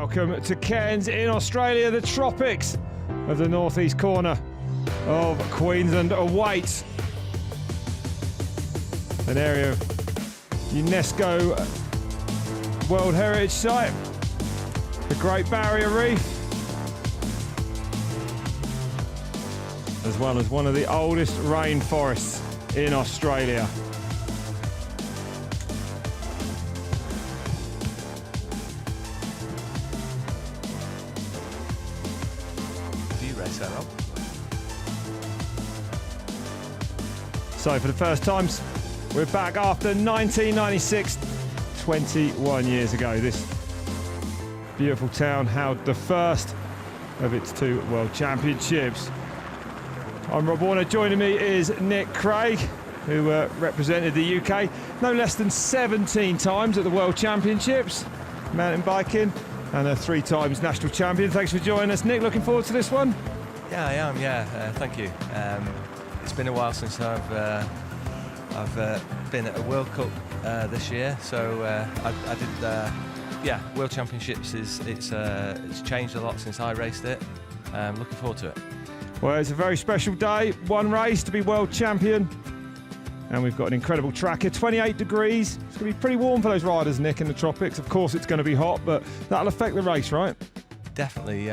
Welcome to Cairns in Australia, the tropics of the northeast corner of Queensland awaits. An area of UNESCO World Heritage Site, the Great Barrier Reef, as well as one of the oldest rainforests in Australia. So for the first time, we're back after 1996, 21 years ago. This beautiful town held the first of its two World Championships. I'm Rob Warner. Joining me is Nick Craig, who represented the UK no less than 17 times at the World Championships, mountain biking, and a 3 times national champion. Thanks for joining us, Nick. Looking forward to this one? Yeah, I am. Thank you. It's been a while since I've been at a World Cup this year, so I did. World Championships it's changed a lot since I raced it. Looking forward to it. Well, it's a very special day. One race to be world champion, and we've got an incredible track here. 28 degrees. It's going to be pretty warm for those riders, Nick, in the tropics. Of course, it's going to be hot, but that'll affect the race, right? Definitely.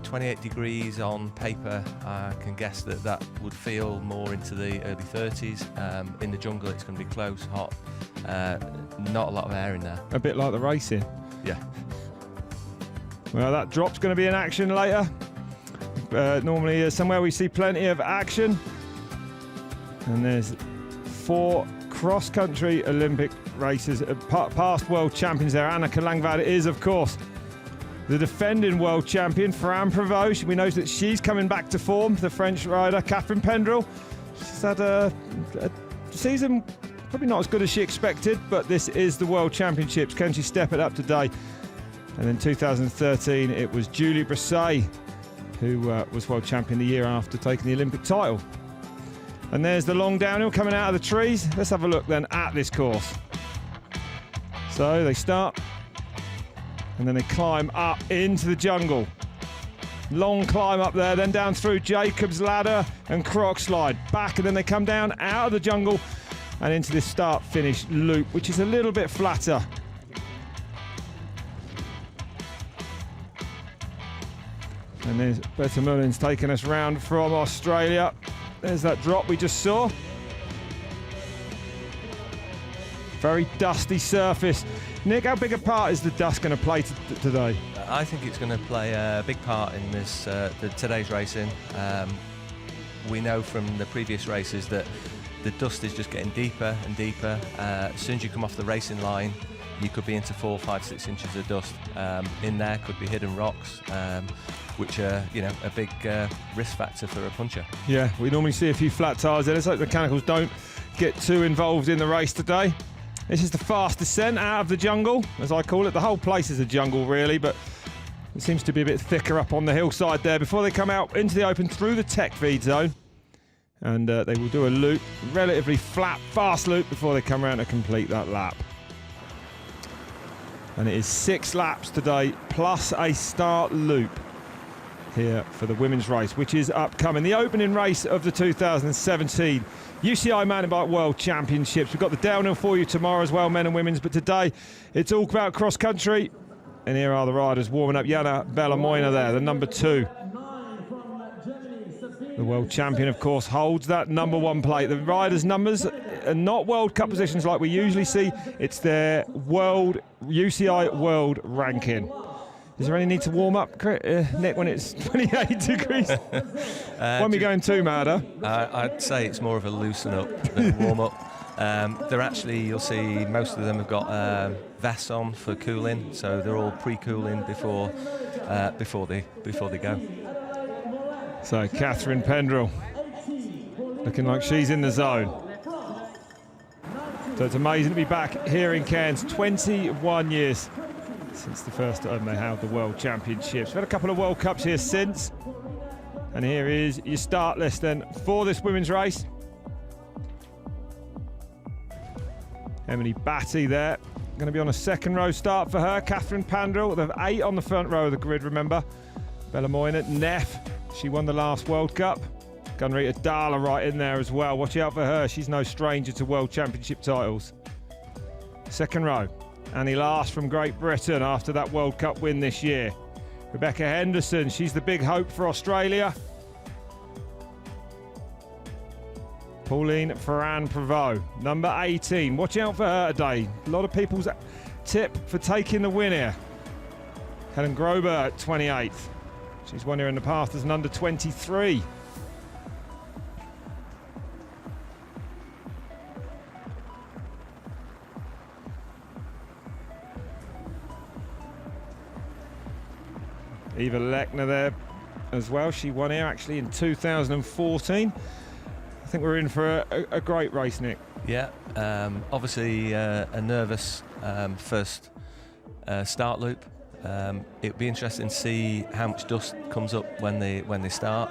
28 degrees on paper. I can guess that would feel more into the early 30s. In the jungle, it's going to be close, hot. Not a lot of air in there. A bit like the racing. Yeah. Well, that drop's going to be in action later. Normally somewhere we see plenty of action. And there's 4 cross-country Olympic races. Past world champions there. Anneke Langvad is, of course, the defending world champion. Ferran Prevost, we know that she's coming back to form. The French rider, Catherine Pendrell. She's had a season probably not as good as she expected, but this is the World Championships. Can she step it up today? And in 2013, it was Julie Bresset who was world champion the year after taking the Olympic title. And there's the long downhill coming out of the trees. Let's have a look then at this course. So they start, and then they climb up into the jungle. Long climb up there, then down through Jacob's Ladder and Croc Slide. Back, and then they come down out of the jungle and into this start-finish loop, which is a little bit flatter. And there's Bette Mullins taking us round from Australia. There's that drop we just saw. Very dusty surface. Nick, how big a part is the dust going to play today? I think it's going to play a big part in this today's racing. We know from the previous races that the dust is just getting deeper and deeper. As soon as you come off the racing line, you could be into 4, 5, 6 inches of dust. In there could be hidden rocks, which are a big risk factor for a puncher. Yeah, we normally see a few flat tyres there. Let's hope the mechanicals don't get too involved in the race today. This is the fast descent out of the jungle, as I call it. The whole place is a jungle, really, but it seems to be a bit thicker up on the hillside there before they come out into the open through the tech feed zone. And they will do a loop, relatively flat, fast loop, before they come around to complete that lap. And it is 6 laps today, plus a start loop here for the women's race, which is upcoming. The opening race of the 2017 UCI Mountain Bike World Championships. We've got the downhill for you tomorrow as well, men and women's, but today it's all about cross country. And here are the riders warming up. Jana Bellamoina there, the number 2. The world champion, of course, holds that number 1 plate. The riders' numbers are not World Cup positions like we usually see. It's their UCI World ranking. Is there any need to warm up, Nick, when it's 28 degrees? When we going too mad, huh? I'd say it's more of a loosen up than a warm up. They're actually, you'll see most of them have got vests on for cooling, so they're all pre-cooling before they go. So Catherine Pendrell looking like she's in the zone. So it's amazing to be back here in Cairns. 21 years since the first time they held the World Championships. We've had a couple of World Cups here since. And here is your start list then for this women's race. Emily Batty there, going to be on a second row start for her. Catherine Pandrel, the 8 on the front row of the grid, remember. Bella Moynihan, Neff, she won the last World Cup. Gunrita Dala right in there as well. Watch out for her, she's no stranger to World Championship titles. Second row, Annie Last from Great Britain after that World Cup win this year. Rebecca Henderson, she's the big hope for Australia. Pauline Ferrand-Prévot, number 18. Watch out for her today. A lot of people's tip for taking the win here. Helen Grober, 28th. She's won here in the past as an under 23. Eva Lechner there as well. She won here actually in 2014. I think we're in for a great race, Nick. Yeah, obviously a nervous first start loop. It'd be interesting to see how much dust comes up when they start.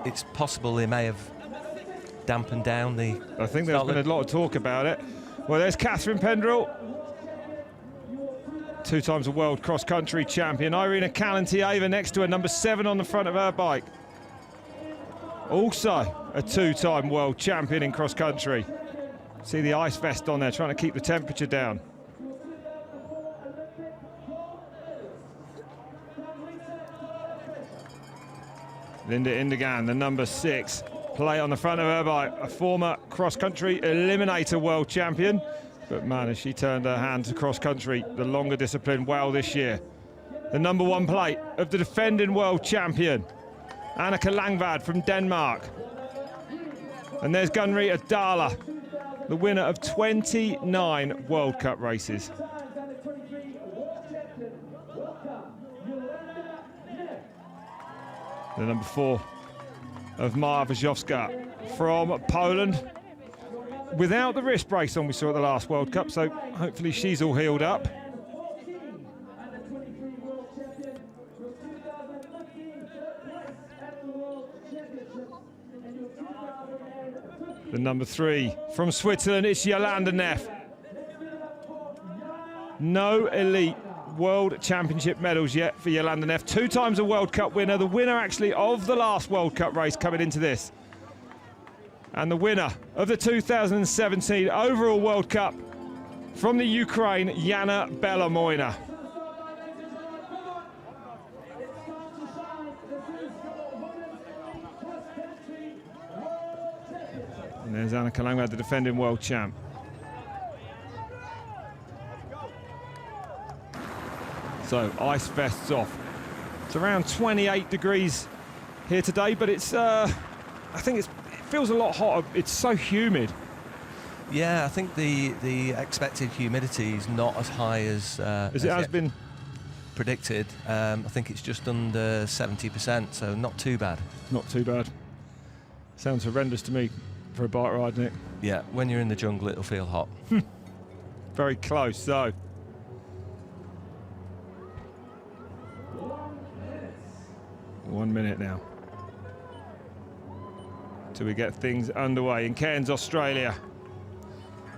It's possible they may have dampened down the. I think there's been a lot of talk about it. Well, there's Catherine Pendrell, 2 times a world cross-country champion. Irina Kalentieva next to her, number 7 on the front of her bike. Also a 2-time world champion in cross-country. See the ice vest on there, trying to keep the temperature down. Linda Indigan, the number 6, plate on the front of her bike, a former cross-country eliminator world champion. But man, has she turned her hand to cross-country, the longer discipline, well this year. The number 1 plate of the defending world champion, Annika Langvad from Denmark. And there's Gunrita Dala, the winner of 29 World Cup races. The number 4 of Maja Wojciechowska from Poland. Without the wrist brace on we saw at the last World Cup, so hopefully she's all healed up. The number 3 from Switzerland, it's Jolanda Neff. No elite World Championship medals yet for Jolanda Neff. 2 times a World Cup winner, the winner actually of the last World Cup race coming into this. And the winner of the 2017 overall World Cup from the Ukraine, Yana Belomoina. And there's Annika Langvad, the defending world champ. So ice vests off. It's around 28 degrees here today, but it's I think it feels a lot hotter. It's so humid. Yeah, I think the expected humidity is not as high as it has been predicted. I think it's just under 70%, so not too bad. Not too bad. Sounds horrendous to me for a bike ride, Nick. Yeah, when you're in the jungle, it'll feel hot. Very close, so. One minute now till we get things underway in Cairns, Australia.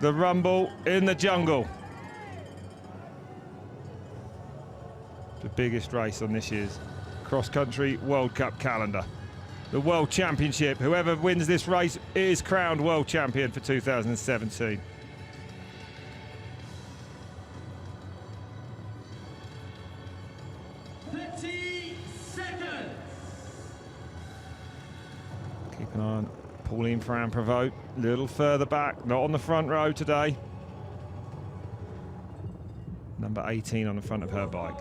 The rumble in the jungle. The biggest race on this year's cross-country World Cup calendar. The World Championship. Whoever wins this race is crowned World Champion for 2017. Keep an eye on Pauline Ferrand-Prévot, a little further back, not on the front row today. Number 18 on the front of her bike.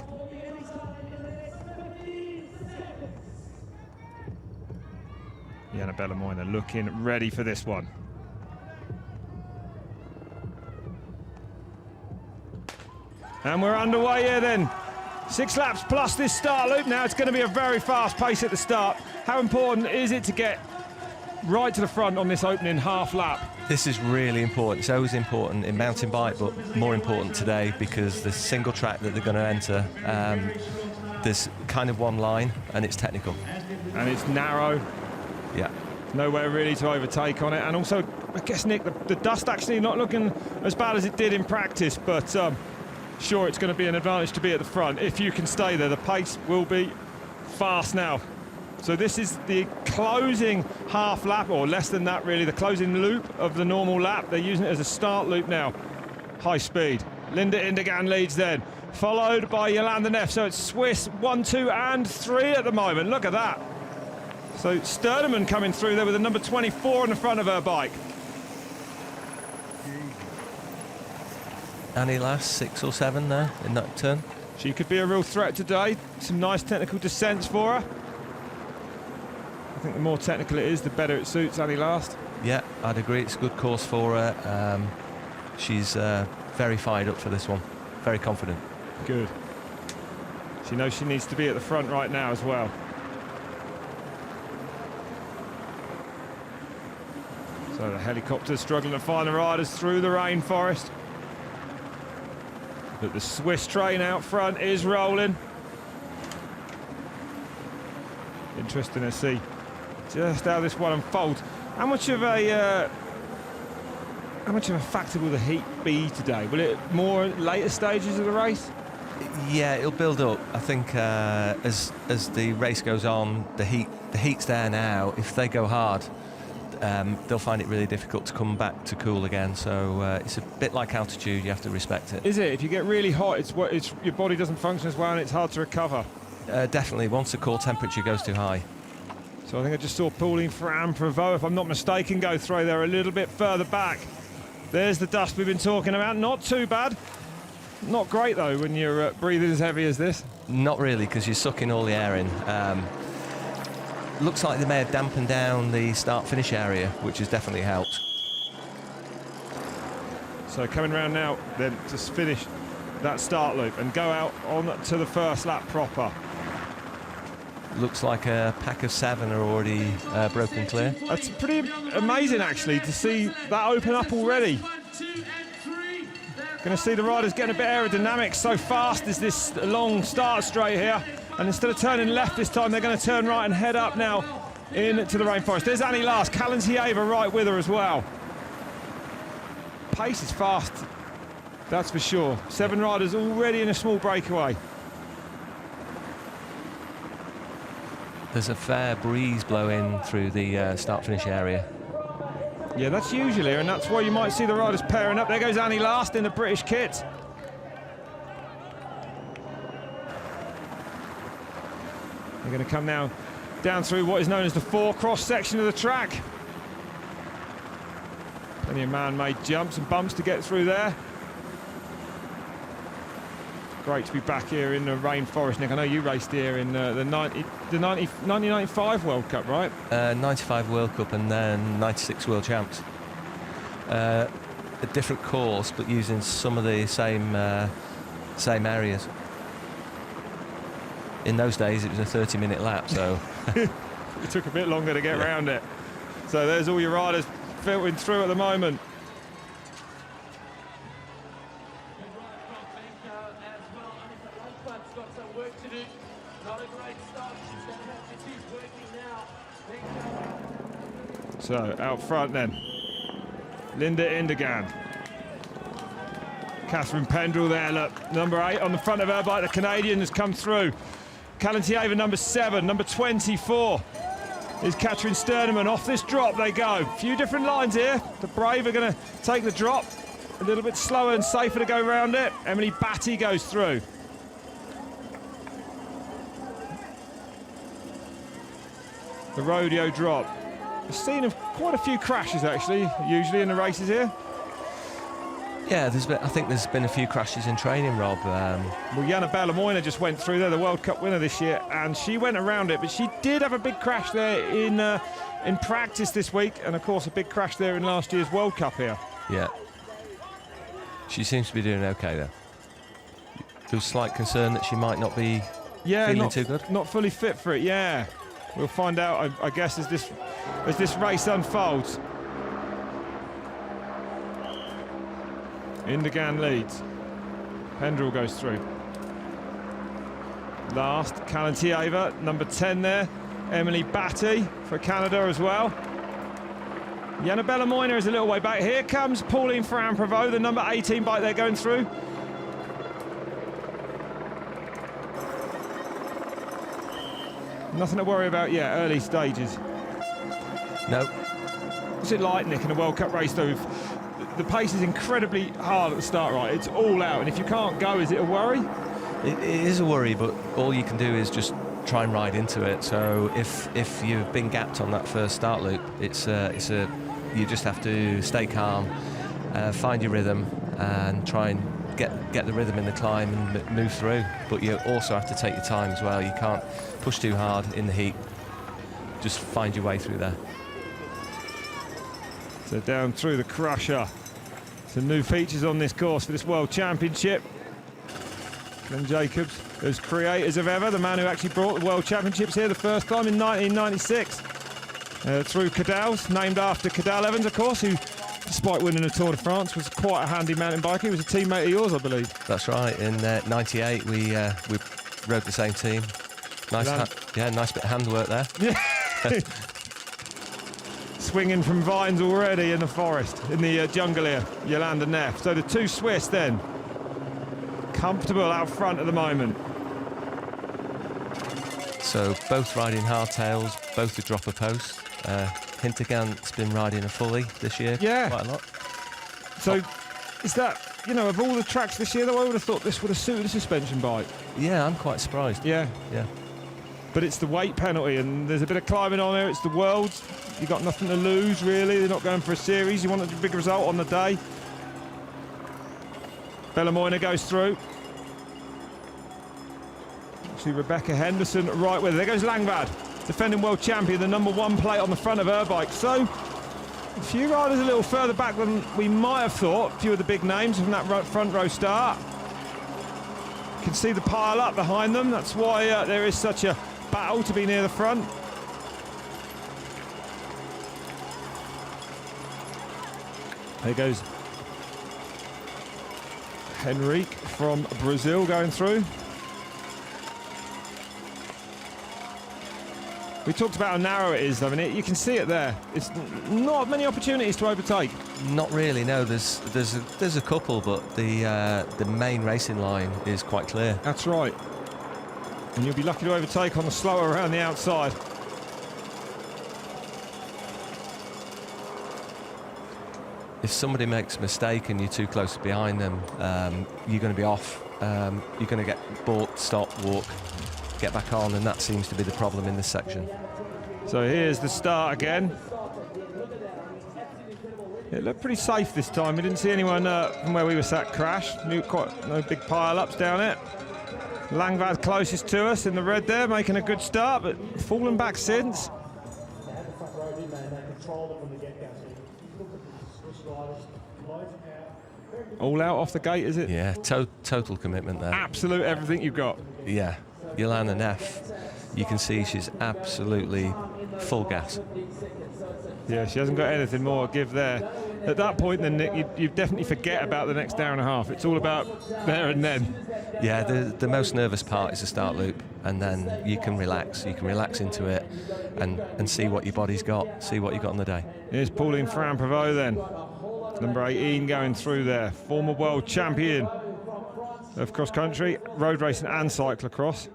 Yana Belomoina looking ready for this one. And we're underway here then. 6 laps plus this start loop. Now it's going to be a very fast pace at the start. How important is it to get right to the front on this opening half lap? This is really important. It's always important in mountain bike, but more important today because the single track that they're going to enter, there's kind of one line and it's technical. And it's narrow. Yeah. Nowhere really to overtake on it. And also I guess, Nick, the dust actually not looking as bad as it did in practice, but sure, it's going to be an advantage to be at the front if you can stay there. The pace will be fast now. So this is the closing half lap, or less than that really, the closing loop of the normal lap. They're using it as a start loop now. High speed. Linda Indegan leads then, followed by Yolanda Neff. So it's Swiss 1, 2 and 3 at the moment. Look at that. So Sterneman coming through there with a number 24 on the front of her bike. Annie last 6 or 7 there in that turn. She could be a real threat today. Some nice technical descents for her. I think the more technical it is, the better it suits Annie last. Yeah, I'd agree. It's a good course for her. She's very fired up for this one. Very confident. Good. She knows she needs to be at the front right now as well. So the helicopter's struggling to find the riders through the rainforest. But the Swiss train out front is rolling. Interesting to see just how this one unfolds. How much of a factor will the heat be today? Will it more later stages of the race? Yeah, it'll build up. I think as the race goes on, the heat's there now. If they go hard, they'll find it really difficult to come back to cool again. So it's a bit like altitude. You have to respect it. Is it? If you get really hot, your body doesn't function as well, and it's hard to recover. Definitely, once the core temperature goes too high. So I think I just saw Pauline Ferrand-Prévot, if I'm not mistaken, go through there a little bit further back. There's the dust we've been talking about. Not too bad. Not great, though, when you're breathing as heavy as this. Not really, because you're sucking all the air in. Looks like they may have dampened down the start-finish area, which has definitely helped. So coming around now, then, to finish that start loop and go out on to the first lap proper. Looks like a pack of 7 are already broken clear. That's pretty amazing, actually, to see that open up already. Going to see the riders getting a bit aerodynamic. So fast is this long start straight here. And instead of turning left this time, they're going to turn right and head up now into the rainforest. There's Annie last, Calentieva right with her as well. Pace is fast, that's for sure. 7 riders already in a small breakaway. There's a fair breeze blowing through the start-finish area. Yeah, that's usually, and that's why you might see the riders pairing up. There goes Annie last in the British kit. They're going to come now down through what is known as the 4 cross section of the track. Plenty of man-made jumps and bumps to get through there. Great to be back here in the rainforest, Nick. I know you raced here in the 1995 World Cup, right? 95 World Cup and then 96 World Champs. A different course, but using some of the same areas. In those days, it was a 30-minute lap, so it took a bit longer to get around it. So there's all your riders filtering through at the moment. So out front then, Linda Indegan. Catherine Pendrell there, look, number 8 on the front of her bike. The Canadian has come through. Calentieva, number 7, number 24 is Katrin Sterneman. Off this drop they go. A few different lines here. The Brave are going to take the drop. A little bit slower and safer to go around it. Emily Batty goes through. The rodeo drop. A scene of quite a few crashes, actually, usually in the races here. Yeah, I think there's been a few crashes in training, Rob. Well, Jana Balamoina just went through there, the World Cup winner this year, and she went around it, but she did have a big crash there in practice this week, and of course a big crash there in last year's World Cup here. Yeah. She seems to be doing okay, though. There's slight concern that she might not be feeling too good. Not fully fit for it, yeah. We'll find out, I guess, as this race unfolds. Indegan leads. Pendrell goes through. Last, Calentieva, number 10 there. Emily Batty for Canada as well. Annabella Moyner is a little way back. Here comes Pauline Ferrand-Prévot, the number 18 bike they're going through. Nothing to worry about yet, early stages. No. What's it like, Nick, in a World Cup race, though? The pace is incredibly hard at the start, right? It's all out, and if you can't go, is it a worry? It is a worry, but all you can do is just try and ride into it. So if you've been gapped on that first start loop, you just have to stay calm, find your rhythm, and try and get the rhythm in the climb and move through. But you also have to take your time as well. You can't push too hard in the heat. Just find your way through there. So down through the crusher. Some new features on this course for this World Championship. Glenn Jacobs, as creators of ever, the man who actually brought the World Championships here the first time in 1996. Through Cadal's, named after Cadal Evans, of course, who, despite winning the Tour de France, was quite a handy mountain biker. He was a teammate of yours, I believe. That's right. In '98, we rode the same team. Nice bit of handwork there. Yeah. Swinging from vines already in the forest, in the jungle here, Yolanda Neff. So the two Swiss then, comfortable out front at the moment. So both riding hardtails, both the dropper post. Hintergant's been riding a fully this year, yeah, quite a lot. So is that, of all the tracks this year, though, I would have thought this would have suited a suspension bike. Yeah, I'm quite surprised. Yeah. Yeah. But it's the weight penalty, and there's a bit of climbing on there. It's the Worlds. You've got nothing to lose, really. They're not going for a series. You want a big result on the day. Bella Moyner goes through. See Rebecca Henderson right with her. There goes Langvad, defending world champion, the number 1 plate on the front of her bike. So a few riders a little further back than we might have thought. A few of the big names from that front row start. You can see the pile up behind them. That's why there is such a battle to be near the front. There goes Henrique from Brazil going through. We talked about how narrow it is, though, and you can see it there. It's not many opportunities to overtake. Not really, no. There's a couple, but the main racing line is quite clear. That's right. And you'll be lucky to overtake on the slower around the outside. If somebody makes a mistake and you're too close behind them, you're going to be off. You're going to get balked, stop, walk, get back on, and that seems to be the problem in this section. So here's the start again. It looked pretty safe this time. We didn't see anyone from where we were sat crash. No big pile-ups down it. Langvad closest to us in the red there, making a good start, but fallen back since. All out off the gate, is it? Yeah, total commitment there. Absolute everything you've got. Yeah, Yolanda Neff, you can see she's absolutely full gas. Yeah, she hasn't got anything more to give there. At that point, then, Nick, you definitely forget about the next hour and a half. It's all about there and then. Yeah, the most nervous part is the start loop, and then you can relax. You can relax into it and see what your body's got, see what you've got on the day. Here's Pauline Ferrand-Prévot then. Number 18 going through there. Former world champion of cross-country, road racing and cyclocross.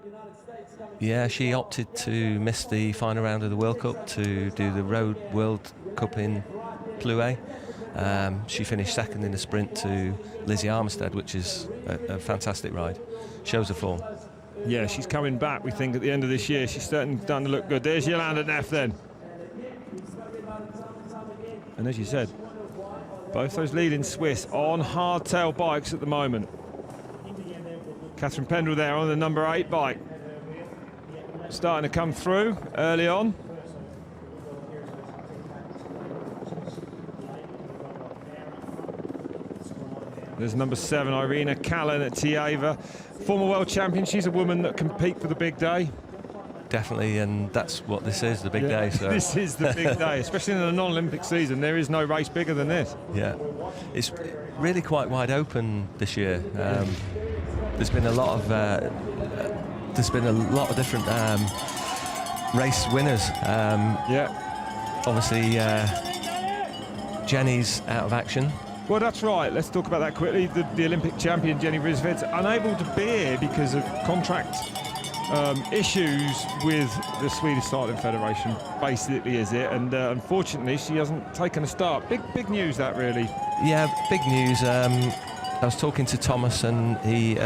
Yeah, she opted to miss the final round of the World Cup to do the Road World Cup in Plouay. She finished second in the sprint to Lizzie Armistead, which is a fantastic ride. Shows her form. Yeah, she's coming back, we think, at the end of this year. She's starting to look good. There's Yolanda Neff then. And as you said, both those leading Swiss on hardtail bikes at the moment. Catherine Pendrell there on the number 8 bike. Starting to come through early on. There's number 7, Irina Callan at Tiava. Former world champion. She's a woman that can peak for the big day. Definitely, and that's what this is, the big day. So. This is the big day, especially in a non-Olympic season. There is no race bigger than this. Yeah, it's really quite wide open this year. There's been a lot of different race winners. Yeah. Obviously, Jenny's out of action. Well, that's right. Let's talk about that quickly. The Olympic champion, Jenny Rissved's unable to be here because of contract issues with the Swedish Cycling Federation, basically, is it? And unfortunately, she hasn't taken a start. Big news, that, really. Yeah, big news. I was talking to Thomas, and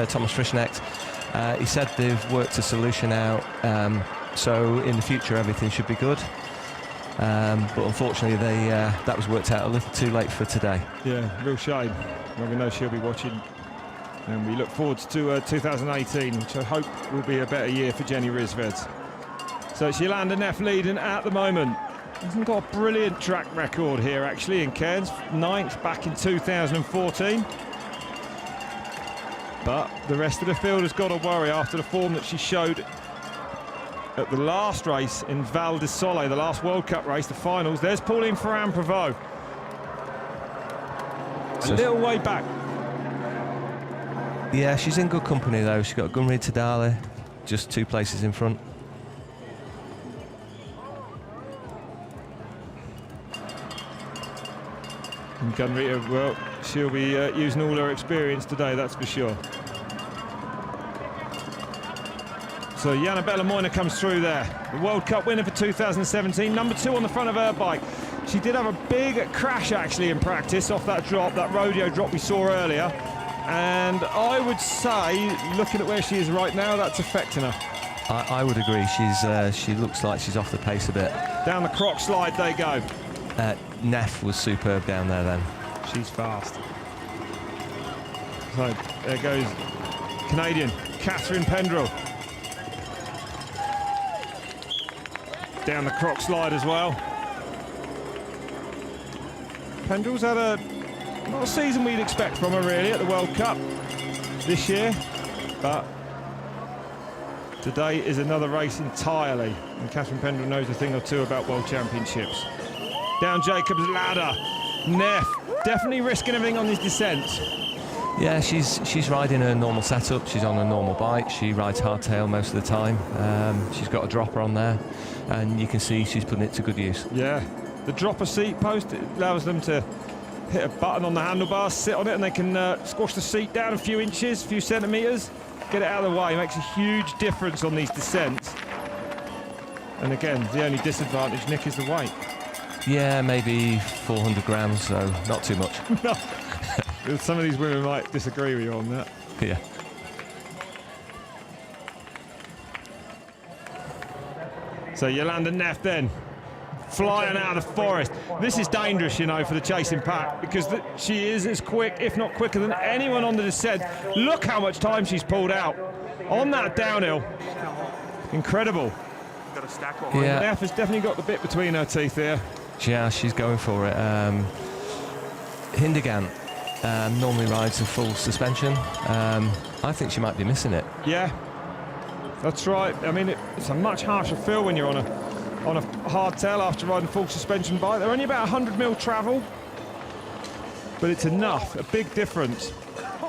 Thomas Frischnecht. He said they've worked a solution out, so in the future everything should be good. But unfortunately, that was worked out a little too late for today. Yeah, real shame. Well, we know she'll be watching, and we look forward to 2018, which I hope will be a better year for Jenny Rissved. So it's Jolanda Neff leading at the moment. Hasn't got a brilliant track record here, actually, in Cairns. 9th back in 2014. But the rest of the field has got to worry after the form that she showed at the last race in Val di Sole, the last World Cup race, the finals. There's Pauline Ferrand-Prévot. A little way back. Yeah, she's in good company, though. She's got Gunrid Tadale just 2 places in front. And Gunrid, well, she'll be using all her experience today, that's for sure. So Jana Bellamoina comes through there. The World Cup winner for 2017, number 2 on the front of her bike. She did have a big crash, actually, in practice off that drop, that rodeo drop we saw earlier. And I would say, looking at where she is right now, that's affecting her. I would agree. She looks like she's off the pace a bit. Down the croc slide they go. Neff was superb down there then. She's fast. So there goes Canadian Catherine Pendrell. Down the croc slide as well. Pendrell's had not a season we'd expect from her, really, at the World Cup this year, but today is another race entirely, and Catherine Pendrell knows a thing or two about World Championships. Down Jacob's ladder, Neff definitely risking everything on these descents. Yeah, she's riding her normal setup. She's on a normal bike. She rides hardtail most of the time. She's got a dropper on there, and you can see she's putting it to good use. Yeah, the dropper seat post, it allows them to hit a button on the handlebars, sit on it, and they can squash the seat down a few inches, a few centimetres, get it out of the way. It makes a huge difference on these descents. And again, the only disadvantage, Nick, is the weight. Yeah, maybe 400 grams, so not too much. No. Some of these women might disagree with you on that. Yeah. So Jolanda Neff then, flying out of the forest. This is dangerous, you know, for the chasing pack, because she is as quick, if not quicker, than anyone on the descent. Look how much time she's pulled out on that downhill. Incredible. Yeah. Neff has definitely got the bit between her teeth here. Yeah, she's going for it. Hindegant normally rides a full suspension. I think she might be missing it. Yeah, that's right. I mean, it's a much harsher feel when you're on a hardtail after riding full suspension bike. They're only about 100 mil travel, but it's enough, a big difference.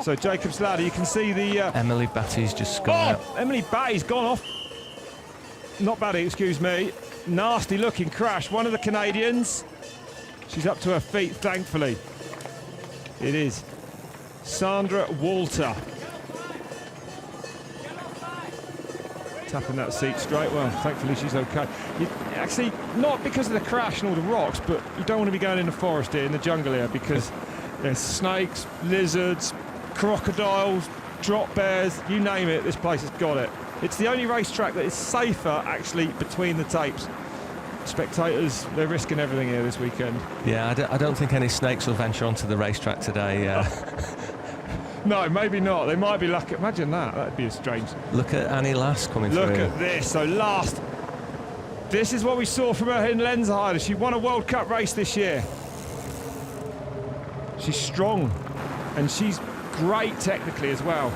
So Jacob's ladder, you can see the... Emily Batty's just gone out. Emily Batty's gone off. Not Batty, excuse me. Nasty looking crash. One of the Canadians. She's up to her feet, thankfully. It is Sandra Walter. Tapping that seat straight. Well, thankfully she's okay. Actually, not because of the crash and all the rocks, but you don't want to be going in the forest here, in the jungle here, because there's snakes, lizards, crocodiles, drop bears, you name it, this place has got it. It's the only racetrack that is safer, actually, between the tapes. Spectators, they're risking everything here this weekend. Yeah, I don't think any snakes will venture onto the racetrack today. No, maybe not. They might be lucky. Imagine that. That'd be a strange. Look at Annie Lass coming through. Look at this. So Last. This is what we saw from her in Lenzerheide. She won a World Cup race this year. She's strong, and she's great technically as well.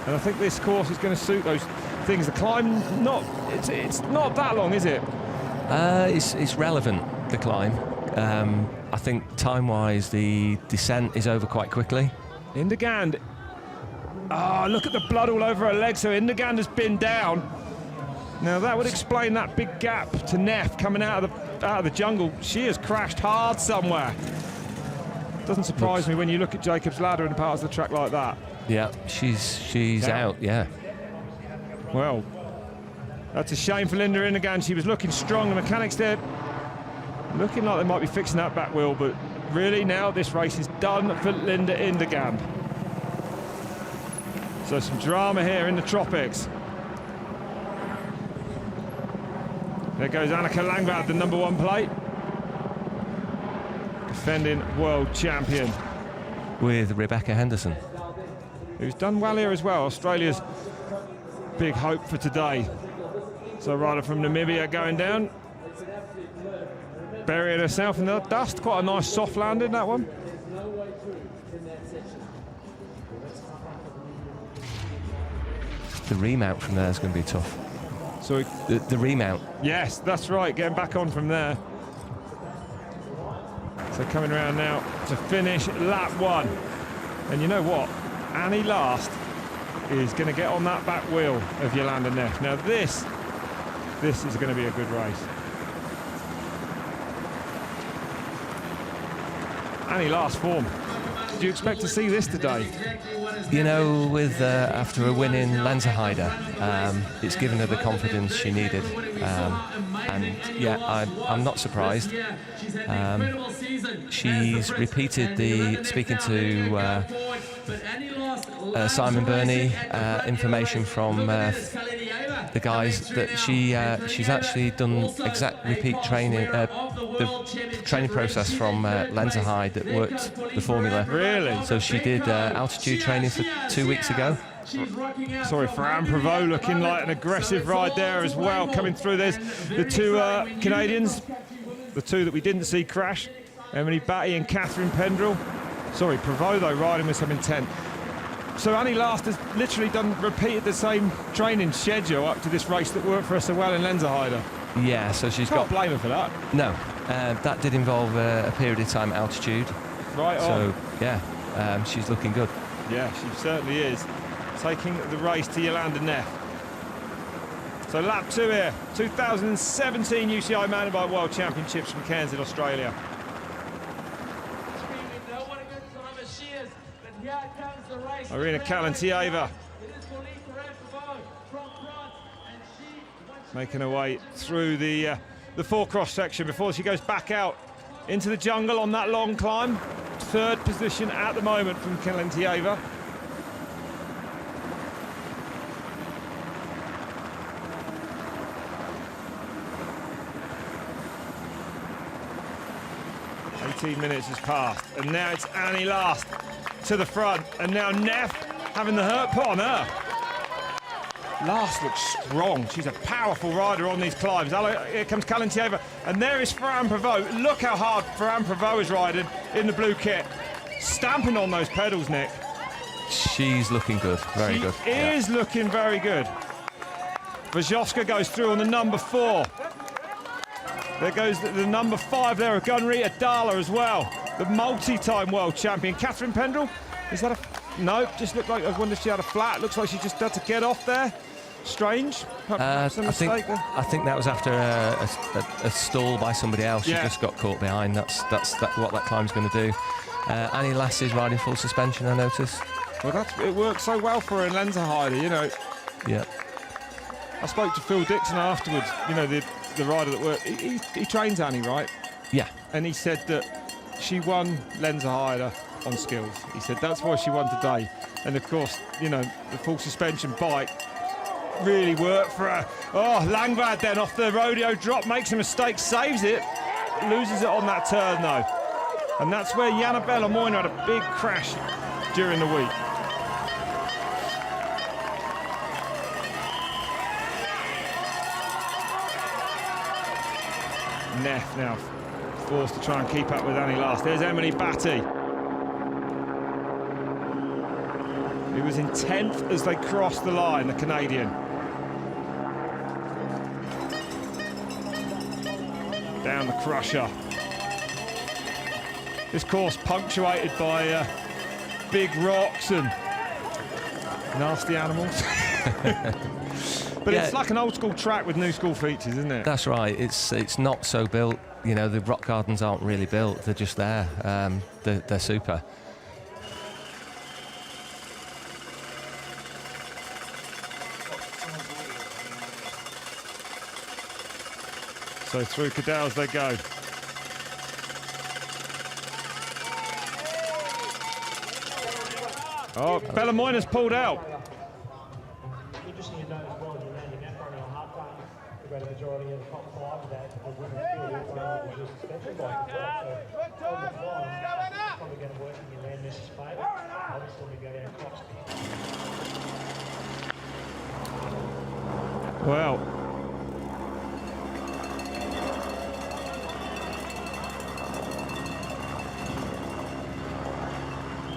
And I think this course is going to suit those things. The climb, it's not that long, is it? It's relevant, the climb. I think time-wise, the descent is over quite quickly. Indegand. Look at the blood all over her legs. So Indegand has been down. Now that would explain that big gap to Neff coming out of the jungle. She has crashed hard somewhere. Doesn't surprise me when you look at Jacob's Ladder and parts of the track like that. Yeah, she's out, yeah. Well, that's a shame for Linda Indergan. She was looking strong. The mechanics there looking like they might be fixing that back wheel, but really now this race is done for Linda Indergan. So some drama here in the tropics. There goes Annika Langvad, the #1 plate. Defending world champion. With Rebecca Henderson. Who's done well here as well. Australia's big hope for today. So rider from Namibia going down. Burying herself in the dust. Quite a nice soft landing, that one. The remount from there is going to be tough. So the remount. Yes, that's right. Getting back on from there. So coming around now to finish lap 1. And you know what? Annie Last is going to get on that back wheel of Yolanda Neff. Now this is going to be a good race. Annie Last form. Did you expect to see this today? You know, with after a win in Lenzerheide, it's given her the confidence she needed. And yeah, I'm not surprised. She's repeated speaking to Simon Burney, information from the guys that she's actually done exact repeat training, the training process from Lenzerheide that worked the formula. Really? So she did altitude training for 2 weeks ago. Sorry, Fran Prevost looking like an aggressive ride there as well. Coming through, there's the two Canadians, the two that we didn't see crash, Emily Batty and Catherine Pendrell. Sorry, Prevost though riding with some intent. So Annie Last has literally repeated the same training schedule up to this race that worked for us so well in Lenzerheide. Yeah, so she's Can't blame her for that. No, that did involve a period of time at altitude. Right on. So yeah, she's looking good. Yeah, she certainly is. Taking the race to Yolanda Neff. So lap 2 here, 2017 UCI Mountain Bike World Championships from Cairns in Australia. Irina Kalentieva making her way through the 4-cross section before she goes back out into the jungle on that long climb. 3rd position at the moment from Kalentieva. Minutes has passed, and now it's Annie Last to the front, and now Neff having the hurt put on her. Last looks strong. She's a powerful rider on these climbs. Here comes Kalentieva, and there is Fran Prevost. Look how hard Fran Prevost is riding in the blue kit, stamping on those pedals, Nick. She's looking good, very good. She is looking very good. Vajovska goes through on the #4. There goes the #5 there, Gunrita Dala as well. The multi-time world champion. Catherine Pendrell, is that a... No, just looked like, I wonder if she had a flat. Looks like she just had to get off there. Strange. I think that was after a stall by somebody else. Yeah. She just got caught behind. That's what that climb's going to do. Annie Lass is riding full suspension, I noticed. Well, it worked so well for her in Lenzerheide, you know. Yeah. I spoke to Phil Dixon afterwards, you know, the rider that worked. He trains Annie, right? Yeah. And he said that she won Lenzerheide on skills. He said that's why she won today. And of course, you know, the full suspension bike really worked for her. Oh, Langvad then off the rodeo drop, makes a mistake, saves it, loses it on that turn though. And that's where Jannabella Moiner had a big crash during the week. Neff now forced to try and keep up with Annie Last. There's Emily Batty, who was in 10th as they crossed the line, the Canadian. Down the crusher. This course punctuated by big rocks and nasty animals. But Yeah. it's like an old school track with new school features, isn't it? That's right. It's not so built. You know, the rock gardens aren't really built. They're just there. They're super. So through Cadell's they go. Oh, Bellamoyna's pulled out. Interesting to note as well, you're landing that front on half time. The greater majority of the top 5 of that the women's field is a suspension bike as well. So on the fly, probably going to work in your land missus' favour. Obviously, we go down Cox. Well.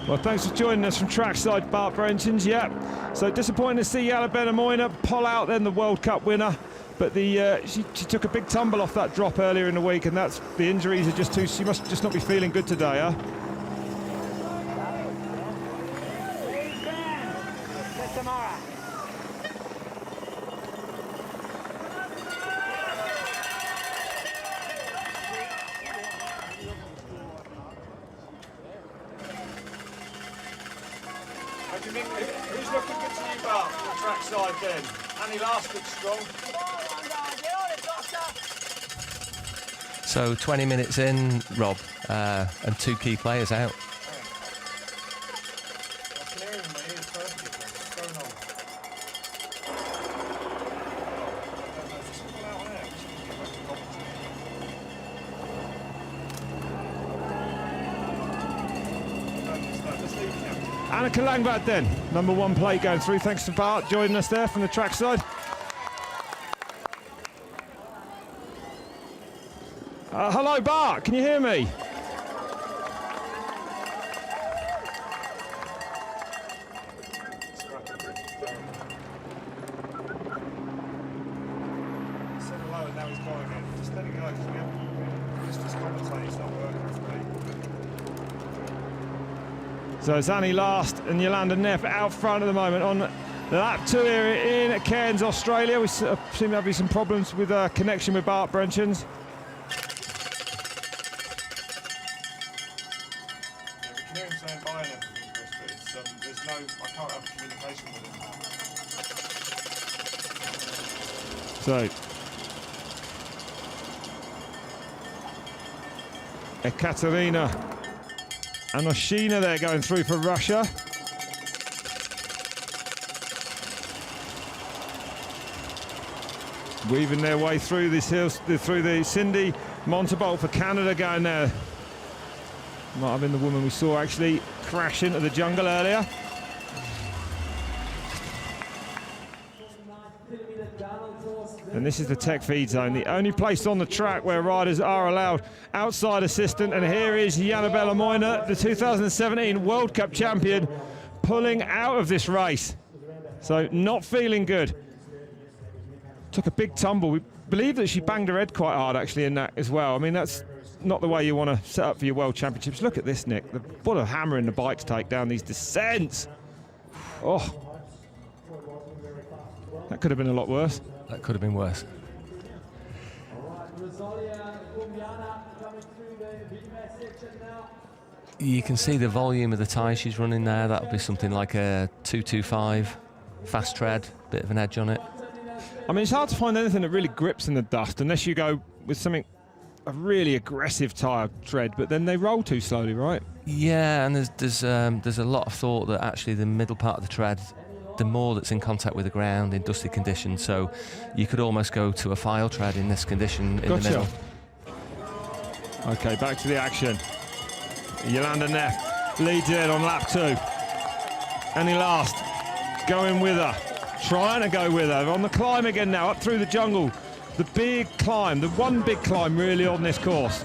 Well, thanks for joining us from trackside, Bart Brenchens. Yeah, so disappointing to see Jana Bellamoyna pull out then, the World Cup winner. But she took a big tumble off that drop earlier in the week, and that's the injuries are just too. She must just not be feeling good today, huh? Who's looking good to you, Bart, from the trackside then? Annie Last looks strong. So 20 minutes in, Rob, and 2 key players out. Anneke Langvad then, number 1 plate going through. Thanks to Bart joining us there from the trackside. Hello Bart, can you hear me? So it's Annie Last and Jolanda Neff out front at the moment on the lap 2 here in Cairns, Australia. We seem to have some problems with connection with Bart Brenchens. Yeah, we can hear him saying bye and everything, Chris, but there's no, I can't have communication with him. So, Ekaterina and Oshina there going through for Russia. Weaving their way through these hills, through the Cindy Montabolt for Canada going there. Might have been the woman we saw actually crash into the jungle earlier. And this is the tech feed zone, the only place on the track where riders are allowed outside assistant. And here is Jana Bellamoyna, the 2017 World Cup champion, pulling out of this race. So not feeling good. Took a big tumble. We believe that she banged her head quite hard actually in that as well. I mean, that's not the way you want to set up for your World Championships. Look at this, Nick. What a hammer in the bike to take down these descents. Oh, that could have been a lot worse. That could have been worse. You can see the volume of the tyre she's running there. That'll be something like a 225 fast tread, bit of an edge on it. I mean, it's hard to find anything that really grips in the dust unless you go with something, a really aggressive tyre tread, but then they roll too slowly, right? Yeah, and there's a lot of thought that actually the middle part of the tread, the more that's in contact with the ground in dusty conditions, so you could almost go to a file tread in this condition in the middle. Okay, back to the action. Jolanda Neff leads in on lap 2. Annie Last going with her, trying to go with her on the climb again now, up through the jungle. The big climb, the one big climb really on this course.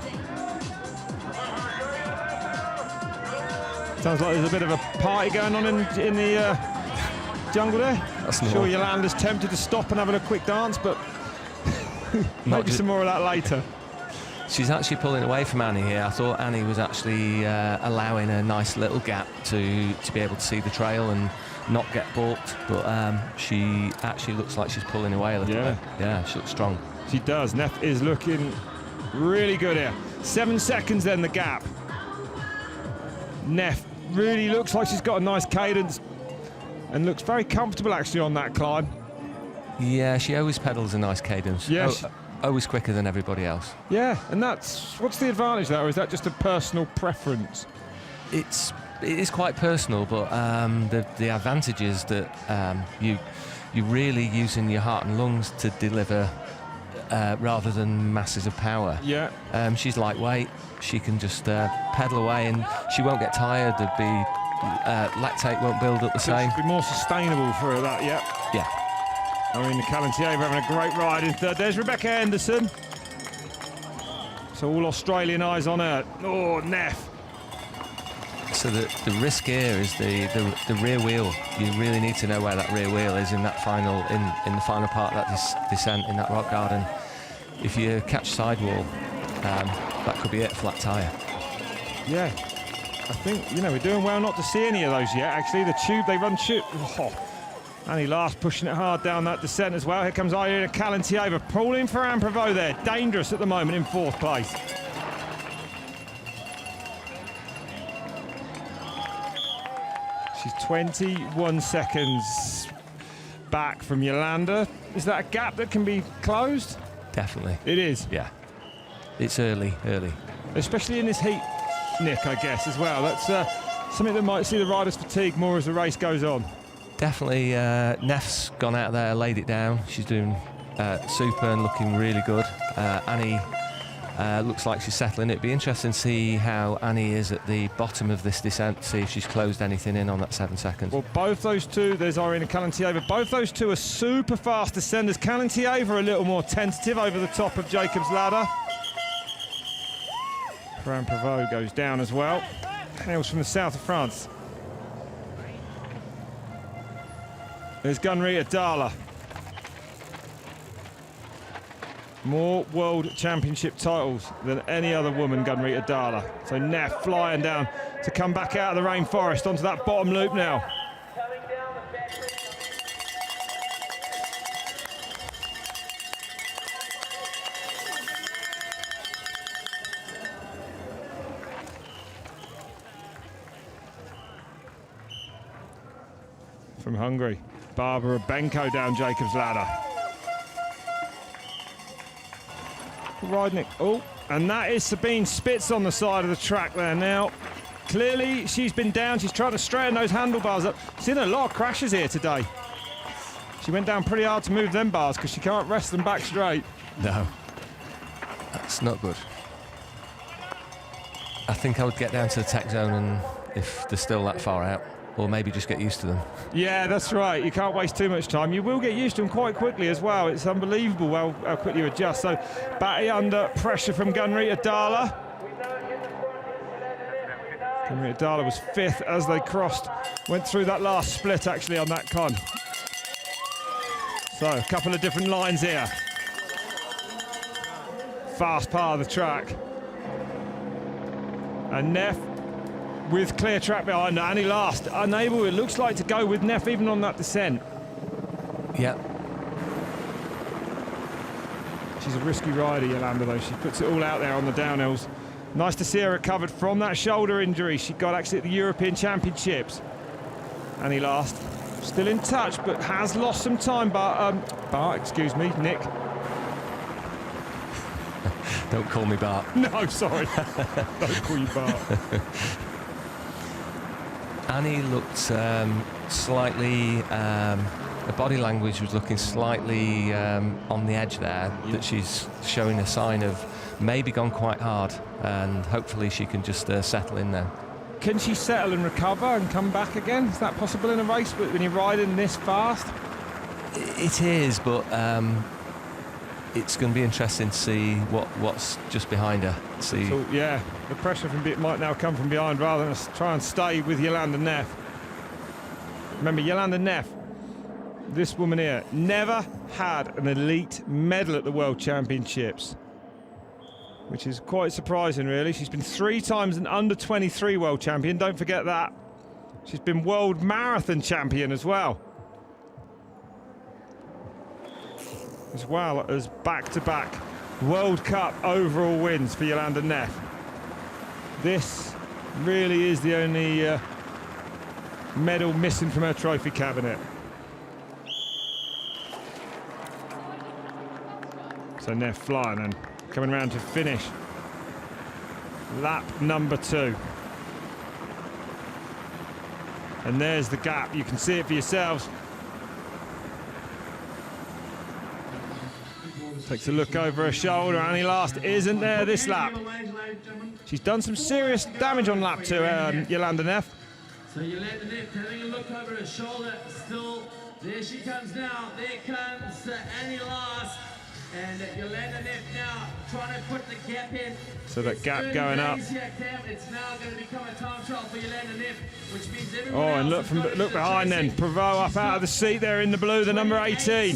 Sounds like there's a bit of a party going on in the jungle there. I'm sure Yolanda's tempted to stop and having a quick dance, but maybe some more of that later. She's actually pulling away from Annie here. I thought Annie was actually allowing a nice little gap to be able to see the trail, and not get balked, but she actually looks like she's pulling away a little bit. Yeah, she looks strong. She does. Neff is looking really good here. 7 seconds then the gap. Neff really looks like she's got a nice cadence and looks very comfortable actually on that climb. Yeah, she always pedals a nice cadence. Yeah, always quicker than everybody else. Yeah, and what's the advantage there, or is that just a personal preference? It is quite personal, but the advantage is that you're really using your heart and lungs to deliver rather than masses of power. Yeah. She's lightweight. She can just pedal away, and she won't get tired. There'd be lactate won't build up the same. It'd be more sustainable for that. Yeah. Yeah. Irina Kalentieva having a great ride in third. There's Rebecca Henderson. So all Australian eyes on her. Oh, Neff. So the risk here is the rear wheel. You really need to know where that rear wheel is in that final in the final part of that descent in that rock garden. If you catch sidewall, that could be it, flat tyre. Yeah, I think we're doing well not to see any of those yet. Actually, the tube they run tube. Oh. Annie Last pushing it hard down that descent as well. Here comes Irina Kalentieva pulling for Anne Prevost there. Dangerous at the moment in 4th place. She's 21 seconds back from Yolanda. Is that a gap that can be closed? Definitely. It is? Yeah. It's early. Especially in this heat, Nick, I guess, as well. That's something that might see the riders fatigue more as the race goes on. Definitely, Neff's gone out there, laid it down. She's doing super and looking really good. Annie looks like she's settling. It'd be interesting to see how Annie is at the bottom of this descent, see if she's closed anything in on that 7 seconds. Well, both those two, there's Irina Kalentieva, both those two are super fast descenders. Kalentieva a little more tentative over the top of Jacob's ladder. Fran Prevost goes down as well. Hails from the south of France. There's Gunrita Dala. More World Championship titles than any other woman, Gunrita Dala. So Neff flying down to come back out of the rainforest onto that bottom loop now. From Hungary, Barbara Benko down Jacob's ladder. Riding it. Oh, and that is Sabine Spitz on the side of the track there now. Clearly, she's been down. She's trying to straighten those handlebars up. Seen a lot of crashes here today. She went down pretty hard to move them bars because she can't rest them back straight. No, that's not good. I think I would get down to the tech zone, and if they're still that far out, or maybe just get used to them. Yeah, that's right. You can't waste too much time. You will get used to them quite quickly as well. It's unbelievable how quickly you adjust. So Batty under pressure from Gunrita Dala. Gunrita Dala was 5th as they crossed. Went through that last split actually on that con. So a couple of different lines here. Fast part of the track. And Neff with clear track behind her. Annie Last, unable, it looks like, to go with Neff even on that descent. Yeah. She's a risky rider, Yolanda, though. She puts it all out there on the downhills. Nice to see her recovered from that shoulder injury she got actually at the European Championships. Annie Last, still in touch, but has lost some time. Bart, excuse me, Nick. Don't call me Bart. No, sorry. Don't call you Bart. Annie looked slightly, the body language was looking slightly on the edge there, that she's showing a sign of maybe gone quite hard, and hopefully she can just settle in there. Can she settle and recover and come back again? Is that possible in a race when you're riding this fast? It is, but it's going to be interesting to see what's just behind her. See. So, yeah, the pressure might now come from behind rather than try and stay with Yolanda Neff. Remember, Yolanda Neff, this woman here, never had an elite medal at the World Championships, which is quite surprising, really. She's been 3 times an under-23 world champion, don't forget that. She's been world marathon champion as well. As well as back-to-back World Cup overall wins for Jolanda Neff. This really is the only medal missing from her trophy cabinet. So Neff flying and coming around to finish lap number 2. And there's the gap. You can see it for yourselves. Takes a look over her shoulder. Annie Last isn't there this lap. She's done some serious damage on lap 2, Jolanda Neff. So Jolanda Neff having a look over her shoulder. Still, there she comes now. There comes Annie Last. And Jolanda Neff now trying to put the gap in. So that gap going up. It's now going to become a time trial for Jolanda Neff, which means everyone Oh, and else look behind then. Prevost up out of the seat there in the blue, the number 18.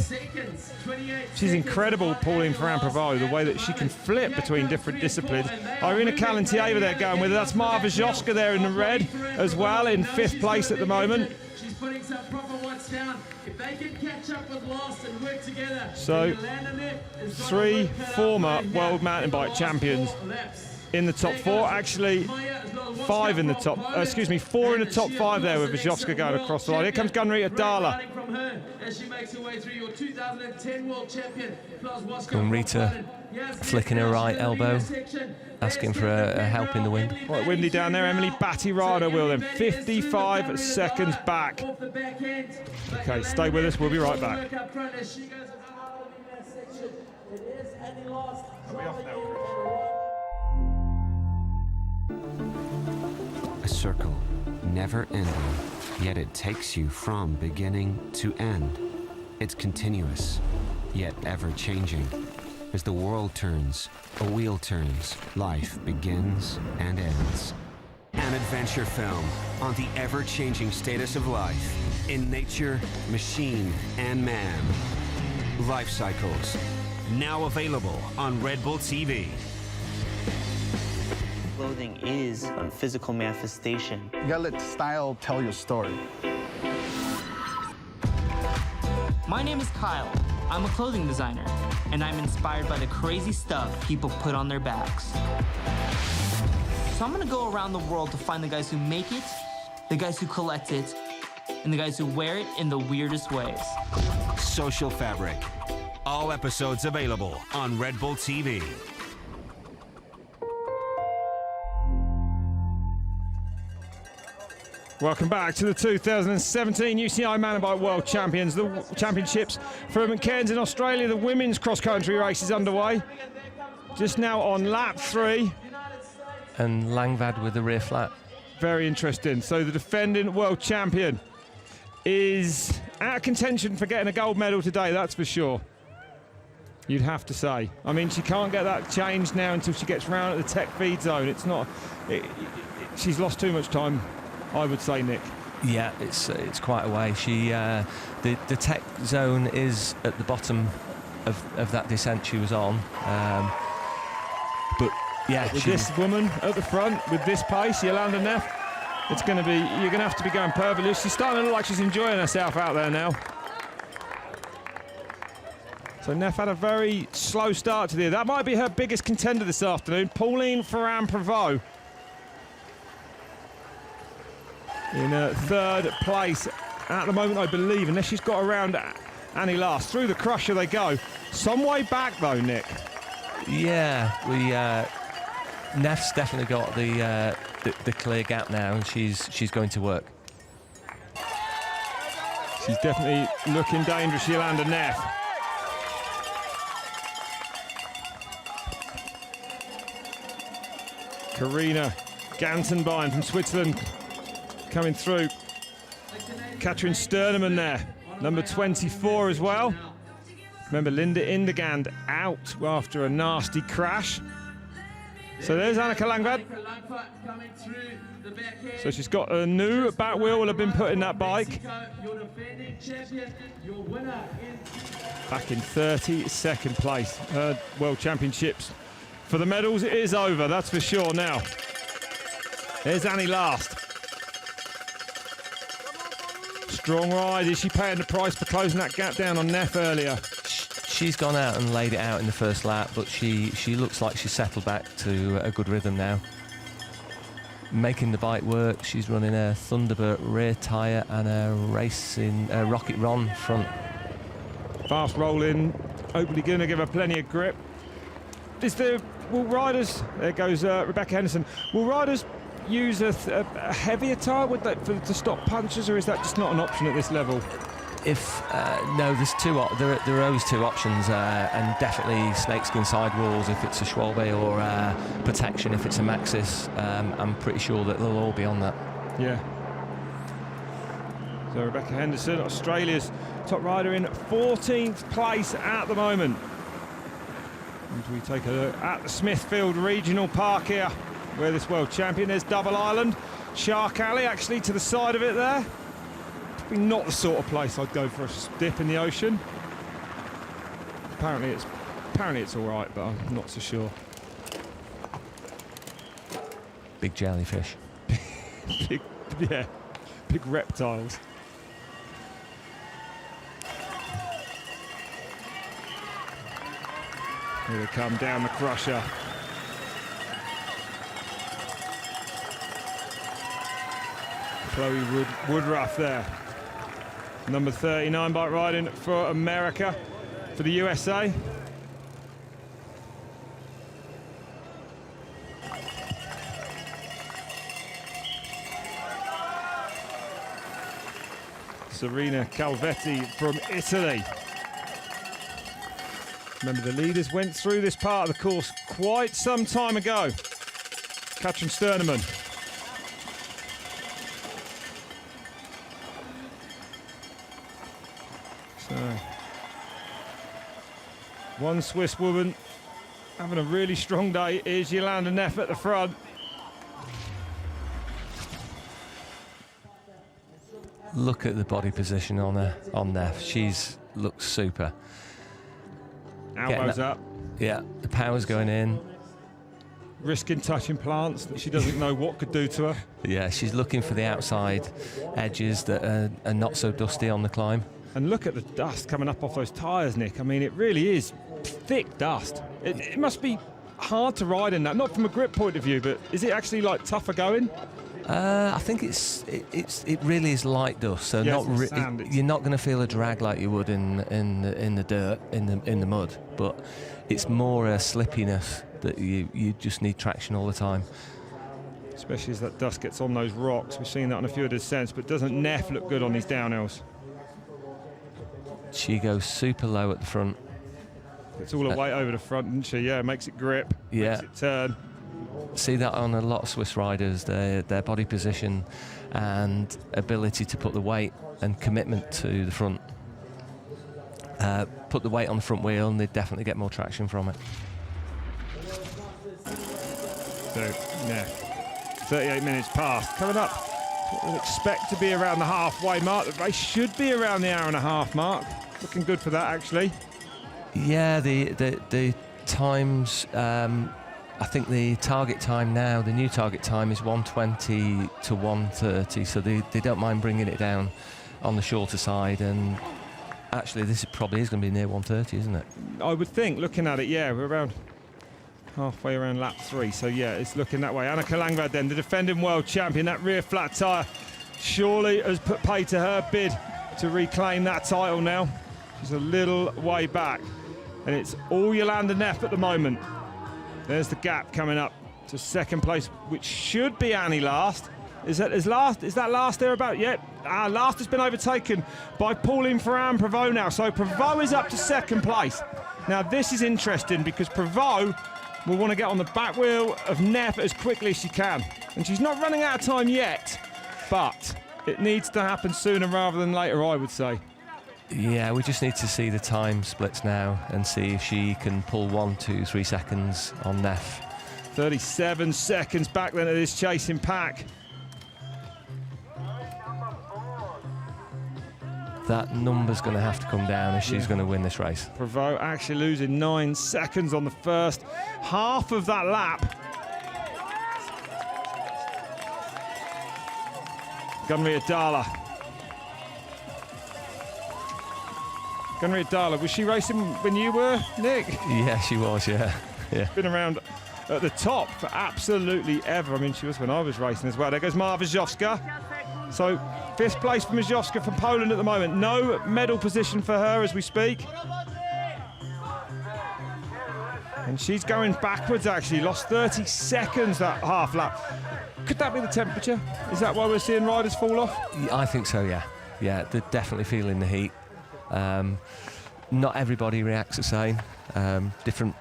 She's incredible, Pauline Ferrand-Prevost, the way that she can flip between different disciplines. Irina Kalentieva there going with her. That's Marva Zhovska there in the red as well, in 5th place at the moment. She's putting some proper watts down. If they can catch up with Last and work together. So, 3 former world mountain bike champions in the top 4. Actually, 5 in the top, 4 in the top 5 there with Zhovska going across the line. Here comes Gunrita Dala. Gunrita flicking her right elbow, asking for a help in the wind. Quite windy down there. Emily Battirada will then 55 seconds back. Okay, stay with us. We'll be right back. A circle, never ending, yet it takes you from beginning to end. It's continuous, yet ever changing. As the world turns, a wheel turns, life begins and ends. An adventure film on the ever-changing status of life in nature, machine, and man. Life Cycles, now available on Red Bull TV. Clothing is a physical manifestation. You gotta let style tell your story. My name is Kyle. I'm a clothing designer, and I'm inspired by the crazy stuff people put on their backs. So I'm gonna go around the world to find the guys who make it, the guys who collect it, and the guys who wear it in the weirdest ways. Social Fabric. All episodes available on Red Bull TV. Welcome back to the 2017 UCI Mountain Bike World Champions. The championships from Cairns in Australia. The women's cross-country race is underway. Just now on lap 3. And Langvad with the rear flat. Very interesting. So the defending world champion is out of contention for getting a gold medal today, that's for sure. You'd have to say. I mean, she can't get that changed now until she gets round at the tech feed zone. It's not... she's lost too much time, I would say, Nick. Yeah, it's quite a way. She the tech zone is at the bottom of that descent she was on. But yeah, with this woman at the front with this pace, Jolanda Neff, it's going to be, you're going to have to be going perfectly. She's starting to look like she's enjoying herself out there now. So Neff had a very slow start to the year. That might be her biggest contender this afternoon, Pauline Ferrand-Prevost. In 3rd place at the moment, I believe, unless she's got around Annie Last. Through the crusher they go. Some way back though, Nick. Yeah, Neff's definitely got the clear gap now, and she's going to work. She's definitely looking dangerous, Jolanda Neff. Karina Gantenbein from Switzerland coming through. Katrin Sternemann there, number 24 as well. Remember, Linda Indegand out after a nasty crash. So there's Annika Langvad. So she's got a new back wheel will have been put in that bike. Back in 32nd place. Her World Championships for the medals, it is over, that's for sure now. There's Annie Last. Strong ride. Is she paying the price for closing that gap down on Neff earlier? She's gone out and laid it out in the first lap, but she looks like she's settled back to a good rhythm now. Making the bike work. She's running a Thunderbird rear tyre and a racing Rocket Ron front. Fast rolling, hopefully going to give her plenty of grip. Will riders, there goes Rebecca Henderson, will riders use a heavier tyre to stop punches, or is that just not an option at this level? No, there are always two options, and definitely snakeskin sidewalls if it's a Schwalbe, or protection if it's a Maxxis. I'm pretty sure that they'll all be on that. Yeah. So Rebecca Henderson, Australia's top rider, in 14th place at the moment. And we take a look at the Smithfield Regional Park here, where this world champion, there's Double Island, Shark Alley actually to the side of it there. Probably not the sort of place I'd go for a dip in the ocean. Apparently it's all right, but I'm not so sure. Big jellyfish. big reptiles. Here they come down the crusher. Chloe Woodruff there. Number 39 bike riding for America, for the USA. Serena Calvetti from Italy. Remember, the leaders went through this part of the course quite some time ago. Katrin Sternemann. So, one Swiss woman having a really strong day is Jolanda Neff at the front. Look at the body position on Neff. She's looks super. Elbows up. Yeah, the power's going in. Risking touching plants that she doesn't know what could do to her. Yeah, she's looking for the outside edges that are not so dusty on the climb. And look at the dust coming up off those tyres, Nick. I mean, it really is thick dust. It must be hard to ride in that, not from a grip point of view, but is it actually like tougher going? I think it really is light dust, so yes, you're not going to feel a drag like you would in the dirt, in the mud, but it's more a slippiness that you just need traction all the time. Especially as that dust gets on those rocks. We've seen that on a few of the descents, but doesn't Neff look good on these downhills? She goes super low at the front. It's all the way over the front, isn't she? Yeah, makes it grip, makes it turn. See that on a lot of Swiss riders, their body position and ability to put the weight and commitment to the front. Put the weight on the front wheel and they definitely get more traction from it. So, Neff, 38 minutes past. Coming up, we'll expect to be around the halfway mark. The race should be around the hour and a half mark. Looking good for that, actually. Yeah, the times, I think the target time now, the new target time is 1:20 to 1:30, so they don't mind bringing it down on the shorter side, and actually this probably is going to be near 1:30, isn't it? I would think, looking at it, yeah, we're around halfway around lap 3, so yeah, it's looking that way. Anneke Langvad then, the defending world champion, that rear flat tyre surely has put pay to her bid to reclaim that title now. She's a little way back, and it's all Jolanda Neff at the moment. There's the gap coming up to second place, which should be Annie Last. Is that Last there about yet? Last has been overtaken by Pauline Ferrand-Prévot now. So Prévot is up to second place. Now this is interesting because Prévot will want to get on the back wheel of Neff as quickly as she can. And she's not running out of time yet, but it needs to happen sooner rather than later, I would say. Yeah, we just need to see the time splits now and see if she can pull 1, 2, 3 seconds on Neff. 37 seconds back then of this chasing pack. That number's going to have to come down if she's going to win this race. Prévot actually losing 9 seconds on the first half of that lap. Gunri Adala Gunnar Dahler, was she racing when you were, Nick? Yeah, she was, yeah. Been around at the top for absolutely ever. I mean, she was when I was racing as well. There goes Marta Wierzchowska. So 5th place for Wierzchowska from Poland at the moment. No medal position for her as we speak. And she's going backwards, actually. Lost 30 seconds that half lap. Could that be the temperature? Is that why we're seeing riders fall off? I think so, yeah. Yeah, they're definitely feeling the heat. Not everybody reacts the same. Different,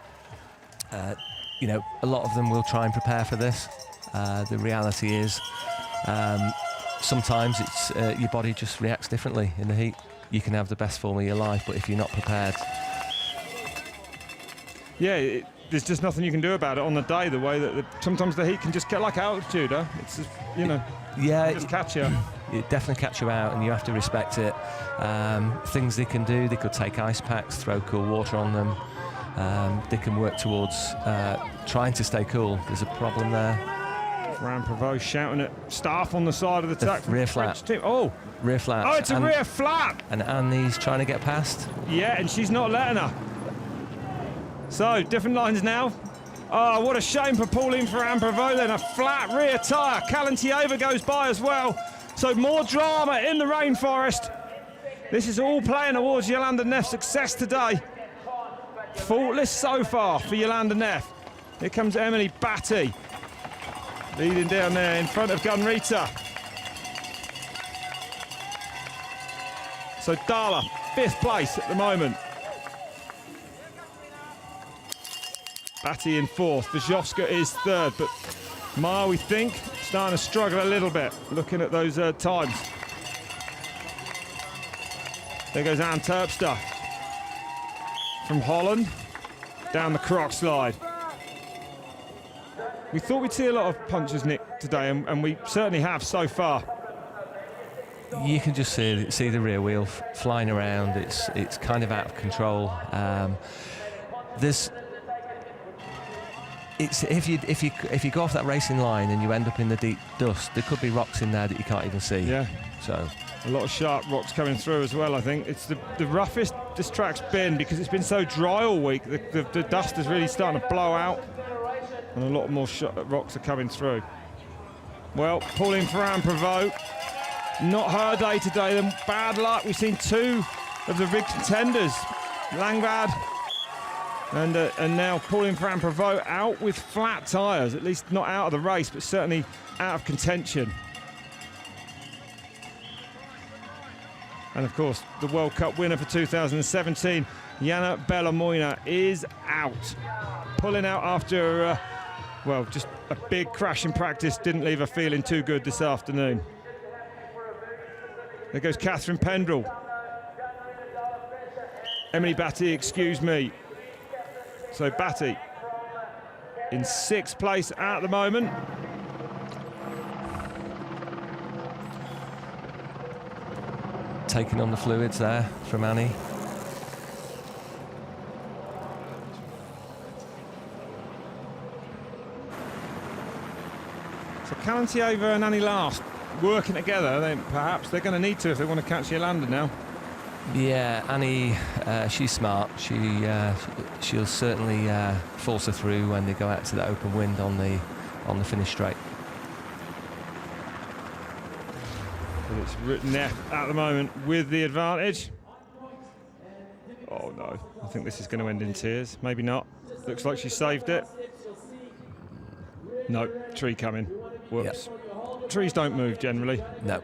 you know, a lot of them will try and prepare for this. The reality is, sometimes it's your body just reacts differently in the heat. You can have the best form of your life, but if you're not prepared... Yeah, there's just nothing you can do about it on the day, the way that sometimes the heat can just get like altitude, huh? It's just, you know, yeah, just catch you. It definitely catch you out, and you have to respect it. Things they can do, they could take ice packs, throw cool water on them. They can work towards trying to stay cool. There's a problem there. Fran Prevost shouting at staff on the side of the track. Rear flap. Oh, rear flap. Oh, it's a rear flap. And Annie's trying to get past. Yeah, and she's not letting her. So, different lines now. Oh, what a shame for Pauline Fran Prevost then. A flat rear tyre. Calentieva goes by as well. So more drama in the rainforest. This is all playing towards Jolanda Neff's success today. Faultless so far for Jolanda Neff. Here comes Emily Batty. Leading down there in front of Gunrita. So Dahler, 5th place at the moment. Batty in 4th, Wierzchowska is 3rd, but Ma, we think, starting to struggle a little bit, looking at those times. There goes Anne Terpstra from Holland, down the croc slide. We thought we'd see a lot of punches, Nick, today, and we certainly have so far. You can just see the rear wheel flying around. It's kind of out of control. If you go off that racing line and you end up in the deep dust, there could be rocks in there that you can't even see. Yeah. So a lot of sharp rocks coming through as well. I think it's the roughest this track's been because it's been so dry all week. The dust is really starting to blow out, and a lot more rocks are coming through. Well, Pauline Fran Prevost, not her day today. Then bad luck. We've seen 2 of the big contenders, Langvad. And now Pauline Fran Prevost out with flat tyres, at least not out of the race, but certainly out of contention. And of course, the World Cup winner for 2017, Jana Bellamoina, is out. Pulling out after, well, just a big crash in practice, didn't leave her feeling too good this afternoon. There goes Catherine Pendrell. Emily Batty, excuse me. So Batty in 6th place at the moment. taking on the fluids there from Annie. So Calentieva and Annie last working together. Perhaps they're going to need to if they want to catch Jolanda now. Yeah, Annie, she's smart. She'll certainly force her through when they go out to the open wind on the finish straight. But it's Neff at the moment with the advantage. Oh no, I think this is going to end in tears. Maybe not. Looks like she saved it. No, tree coming. Whoops. Yep. Trees don't move generally. No.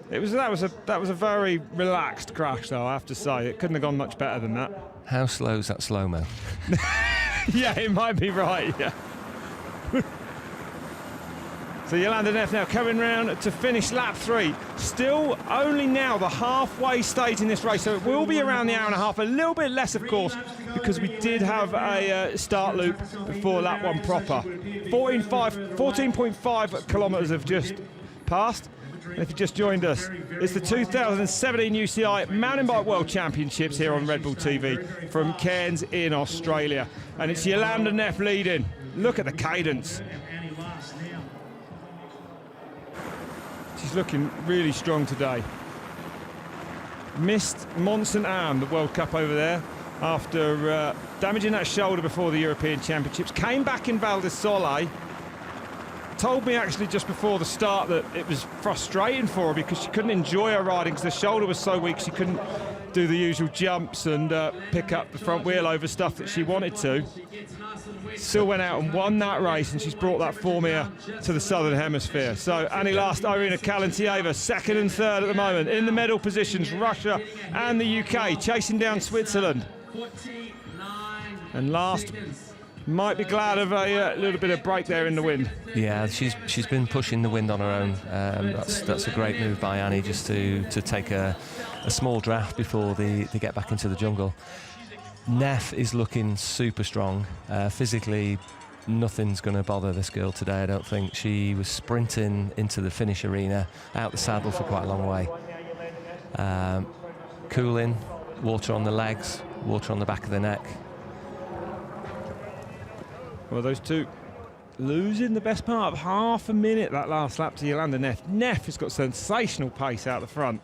That was a very relaxed crash, though, I have to say. It couldn't have gone much better than that. How slow is that slow-mo? Yeah, it might be right, yeah. So Jolanda Neff now coming round to finish lap 3. Still only now the halfway stage in this race, so it will be around the hour and a half. A little bit less, of course, because we did have a start loop before lap 1 proper. 14.5 kilometres have just passed. And if you just joined us, it's the 2017 UCI Mountain Bike World Championships here on Red Bull TV from Cairns in Australia. And it's Jolanda Neff leading. Look at the cadence. She's looking really strong today. missed Mons and Am, the World Cup over there, after damaging that shoulder before the European Championships. Came back in Val di Sole. Told me actually just before the start that it was frustrating for her because she couldn't enjoy her riding because the shoulder was so weak she couldn't do the usual jumps and pick up the front wheel over stuff that she wanted to. Still went out and won that race, and she's brought that form here to the Southern Hemisphere. So Annie Last, Irina Kalentieva, second and third at the moment. In the medal positions, Russia and the UK, chasing down Switzerland. And Last might be glad of a little bit of break there in the wind. Yeah, she's been pushing the wind on her own. That's a great move by Annie, just to take a small draft before they get back into the jungle. Neff is looking super strong. Physically, nothing's going to bother this girl today, I don't think. She was sprinting into the finish arena, out the saddle for quite a long way. Cooling, water on the legs, water on the back of the neck. Well, those two losing the best part of half a minute that last lap to Jolanda Neff. Neff has got sensational pace out the front.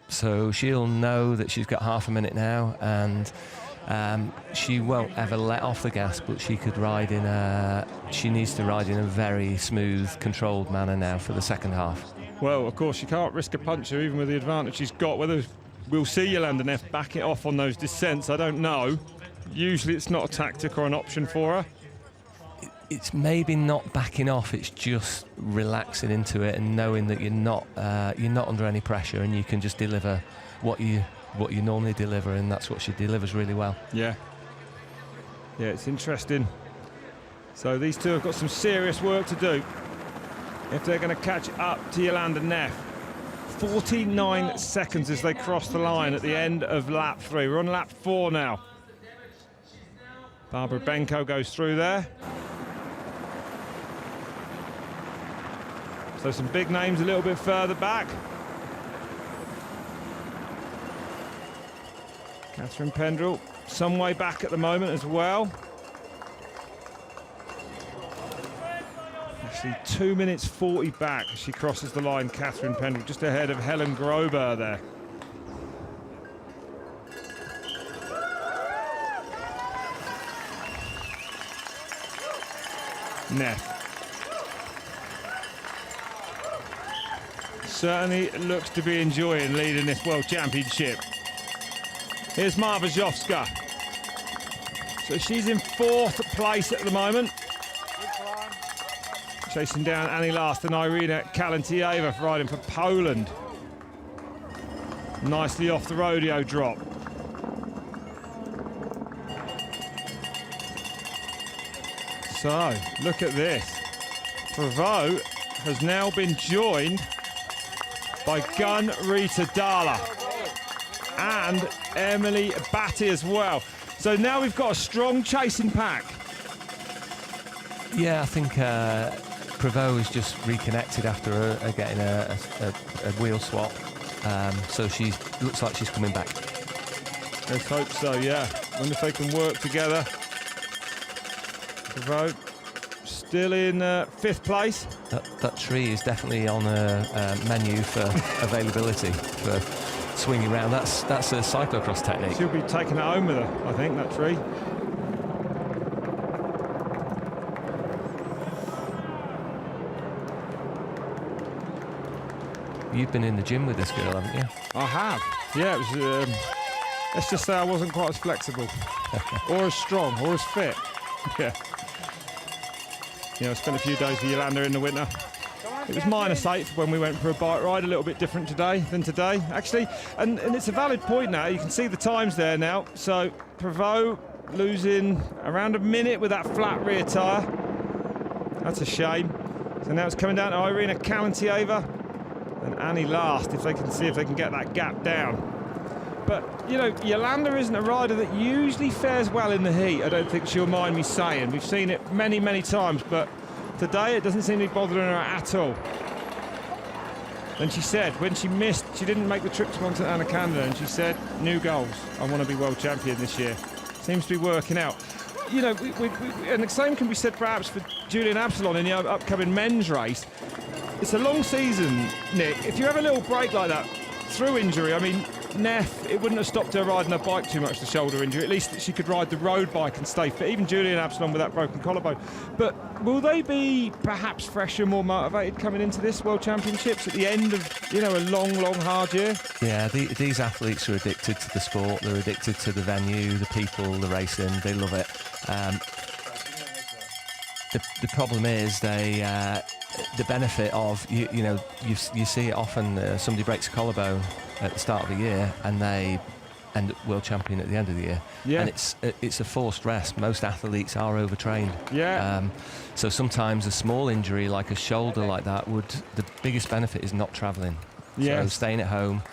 So she'll know that she's got half a minute now, and she won't ever let off the gas, but she could ride she needs to ride in a very smooth, controlled manner now for the second half. Well, of course, she can't risk a puncher even with the advantage she's got. Whether we'll see Jolanda Neff back it off on those descents, I don't know. Usually it's not a tactic or an option for her. It's maybe not backing off, it's just relaxing into it and knowing that you're not under any pressure, and you can just deliver what you normally deliver, and that's what she delivers really well. Yeah, it's interesting. So these two have got some serious work to do if they're going to catch up to Jolanda Neff. 49 seconds as they cross the line at the end of lap 3. We're on lap 4 now. Barbara Benko goes through there. So some big names a little bit further back. Catherine Pendrell, some way back at the moment as well. Actually 2 minutes 40 back as she crosses the line, Catherine Pendrell, just ahead of Helen Grober there. Neff. Certainly looks to be enjoying leading this World Championship. Here's Marva Zhovska. So she's in 4th place at the moment. Chasing down Annie Last and Irina Kalentieva riding for Poland. Nicely off the rodeo drop. So, look at this. Prevost has now been joined by Gun Rita Dalla and Emily Batty as well. So now we've got a strong chasing pack. Yeah, I think Prevost is just reconnected after getting a wheel swap. So she looks like she's coming back. Let's hope so, yeah. Wonder if they can work together. Prevost still in 5th place. That tree is definitely on a menu for availability for swinging around. That's a cyclocross technique. She'll be taking it home with her, I think, that tree. You've been in the gym with this girl, haven't you? I have. Yeah, it was. Let's just say I wasn't quite as flexible, or as strong, or as fit. Yeah. I spent a few days with Jolanda in the winter. It was -8 when we went for a bike ride, a little bit different than today, actually. And it's a valid point now. You can see the times there now. So Prevost losing around a minute with that flat rear tyre. That's a shame. So now it's coming down to Irina Kalentieva and Annie Last, if they can see if they can get that gap down. But, Jolanda isn't a rider that usually fares well in the heat. I don't think she'll mind me saying. We've seen it many, many times, but today it doesn't seem to be bothering her at all. And she said when she missed, she didn't make the trip to Montana, Canada, and she said, new goals. I want to be world champion this year. Seems to be working out. And the same can be said perhaps for Julian Absalon in the upcoming men's race. It's a long season, Nick. If you have a little break like that through injury, I mean, Neff, it wouldn't have stopped her riding her bike too much, the shoulder injury. At least she could ride the road bike and stay fit. Even Julian Absalom with that broken collarbone. But will they be perhaps fresher, more motivated coming into this World Championships at the end of, you know, a long, long, hard year? Yeah, these athletes are addicted to the sport. They're addicted to the venue, the people, the racing. They love it. The problem is the benefit of you see it often. Somebody breaks a collarbone at the start of the year and they end up world champion at the end of the year. Yeah. And it's a forced rest. Most athletes are overtrained. Yeah. So sometimes a small injury like a shoulder like that the biggest benefit is not travelling. Yes. So staying at home,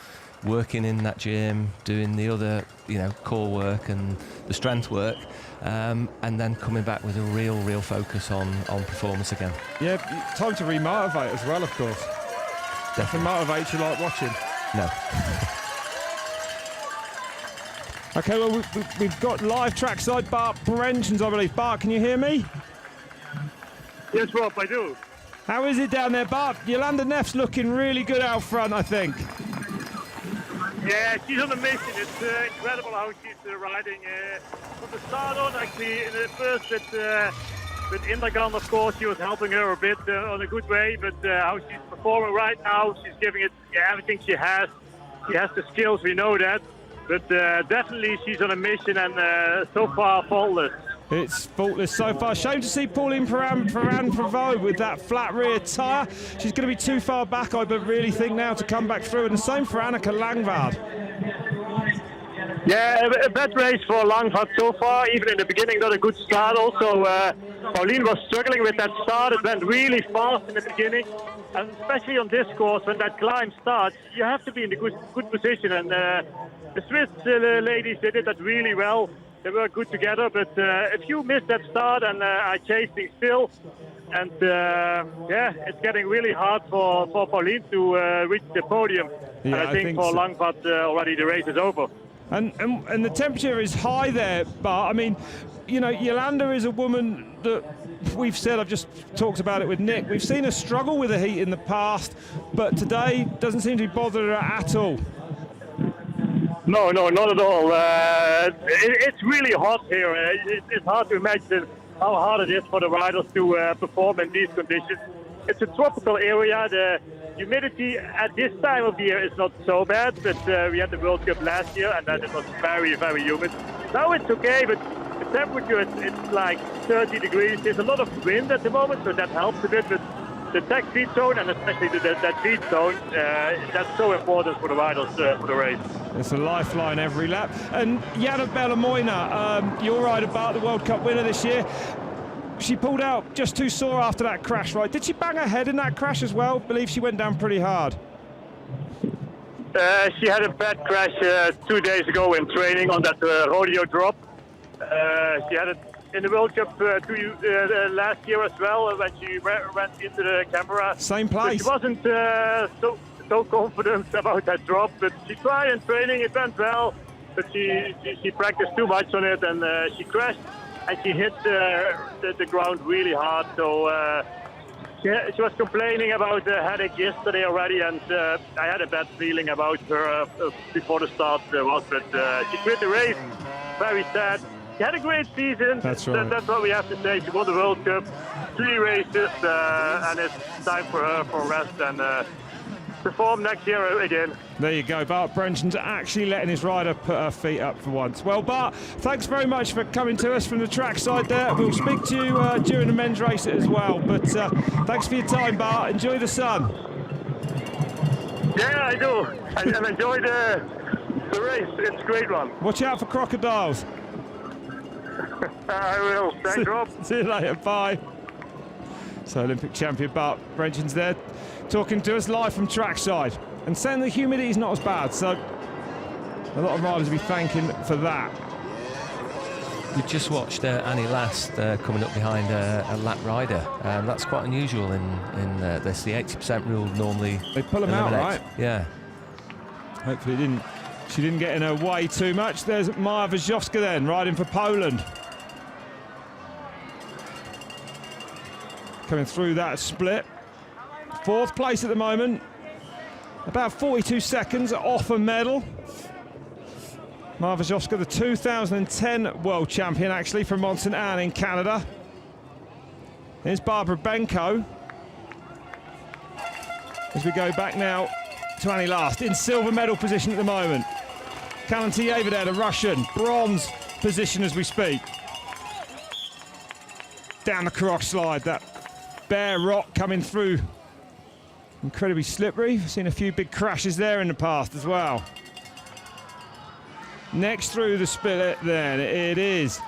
working in that gym, doing the other core work and the strength work, and then coming back with a real focus on performance again. Yeah, time to re-motivate as well, of course. Nothing motivates you like watching. No. Okay, well, we've got live trackside Bart Brenchens, I believe. Bart, can you hear me? Yes, Rob, I do. How is it down there, Bart? Yolanda Neff's looking really good out front, I think. Yeah, she's on a mission. It's incredible how she's riding. From the start on, actually, in the first with Indagan, of course, she was helping her a bit on a good way. But how she's performing right now, she's giving it everything she has. She has the skills, we know that. But definitely she's on a mission and so far faultless. It's faultless so far. Shame to see Pauline Ferrand-Prévot with that flat rear tyre. She's going to be too far back, I really think now, to come back through. And the same for Anneke Langvaart. Yeah, a bad race for Langvaart so far. Even in the beginning, not a good start also. Pauline was struggling with that start. It went really fast in the beginning. And especially on this course, when that climb starts, you have to be in the good position. And the Swiss ladies, they did that really well. They were good together, but if you miss that start and are chasing still, and yeah, it's getting really hard for Pauline to reach the podium. Yeah, and I think for so. Langvaart already the race is over. And the temperature is high there, but I mean, Yolanda is a woman that we've said, I've just talked about it with Nick, we've seen her struggle with the heat in the past, but today doesn't seem to be bothered her at all. No, not at all. It's really hot here. It's hard to imagine how hard it is for the riders to perform in these conditions. It's a tropical area. The humidity at this time of the year is not so bad, but we had the World Cup last year and then it was very, very humid. Now it's okay, but the temperature, it's like 30 degrees. There's a lot of wind at the moment, so that helps a bit. But the tech feed zone, and especially that feed zone, that's so important for the riders for the race. It's a lifeline every lap. And Jana Belamoina, your rider, Bart, the World Cup winner this year, she pulled out just too sore after that crash, right? Did she bang her head in that crash as well? I believe she went down pretty hard. She had a bad crash 2 days ago in training on that rodeo drop. She had it in the World Cup last year as well when she went into the camera. Same place. But she wasn't so confident about that drop, but she tried in training, it went well, but she practiced too much on it and she crashed and she hit the ground really hard. So she was complaining about the headache yesterday already, and I had a bad feeling about her before the start but she quit the race. Very sad. She had a great season. That's right. That's what we have to say. She won the World Cup, 3 races, and it's time for her for rest and perform next year again. There you go. Bart Brenchens actually letting his rider put her feet up for once. Well, Bart, thanks very much for coming to us from the trackside there. We'll speak to you during the men's race as well. But thanks for your time, Bart. Enjoy the sun. Yeah, I do. And enjoy the race. It's a great one. Watch out for crocodiles. I will. Thanks, Rob. See you later. Bye. So Olympic champion Bart Brenchens there talking to us live from trackside and saying the humidity is not as bad. So a lot of riders will be thanking for that. We just watched Annie Last coming up behind a lap rider. That's quite unusual in this. The 80% rule normally They pull them out, right? Yeah. Hopefully she didn't get in her way too much. There's Maja Wierzchowska then, riding for Poland. Coming through that split. 4th place at the moment. About 42 seconds off a medal. Marva Zhovska, the 2010 world champion, actually, from Mont St. Anne in Canada. Here's Barbara Benko. As we go back now to Annie Last, in silver medal position at the moment. Kalantiyeva there, the Russian, bronze position as we speak. Down the cross slide, that bare rock coming through. Incredibly slippery. I've seen a few big crashes there in the past as well. Next through the spillet then, it is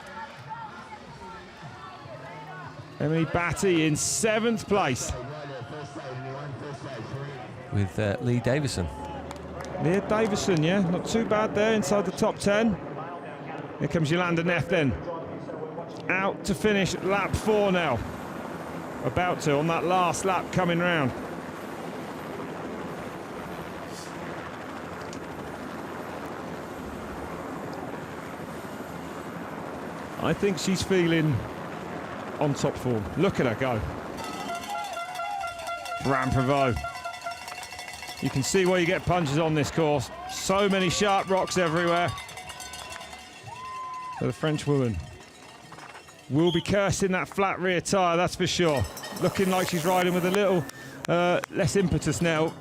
Emily Batty in 7th place. With Lee Davison. Leah Davison, yeah, not too bad there inside the top 10. Here comes Yolanda Neff then. Out to finish lap 4 now. About to on that last lap coming round. I think she's feeling on top form. Look at her go. Fran Prevost. You can see why you get punches on this course. So many sharp rocks everywhere. So the French woman will be cursing that flat rear tyre, that's for sure. Looking like she's riding with a little less impetus now.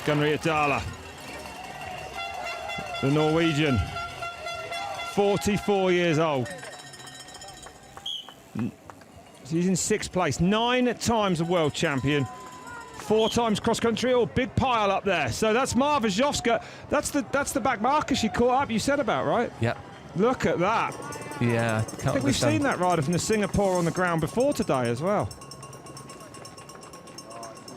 Gunriette Dahler, the Norwegian, 44 years old. She's in 6th place, 9 times a world champion, 4 times cross country. Oh, big pile up there. So that's Marva Zhovska. That's the back marker she caught up, you said about, right? Yep. Look at that. Yeah, I think we've seen that rider from the Singapore on the ground before today as well.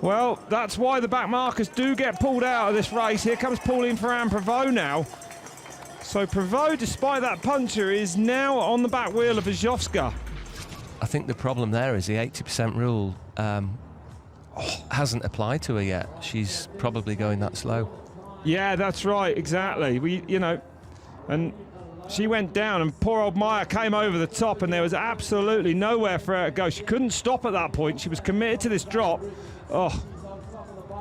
Well, that's why the back markers do get pulled out of this race. Here comes Pauline Ferrand Prevost now. So Prevost, despite that puncture, is now on the back wheel of Zhovska. I think the problem there is the 80% rule hasn't applied to her yet. She's probably going that slow. Yeah, that's right, exactly. And she went down, and poor old Maya came over the top, and there was absolutely nowhere for her to go. She couldn't stop at that point. She was committed to this drop. Oh,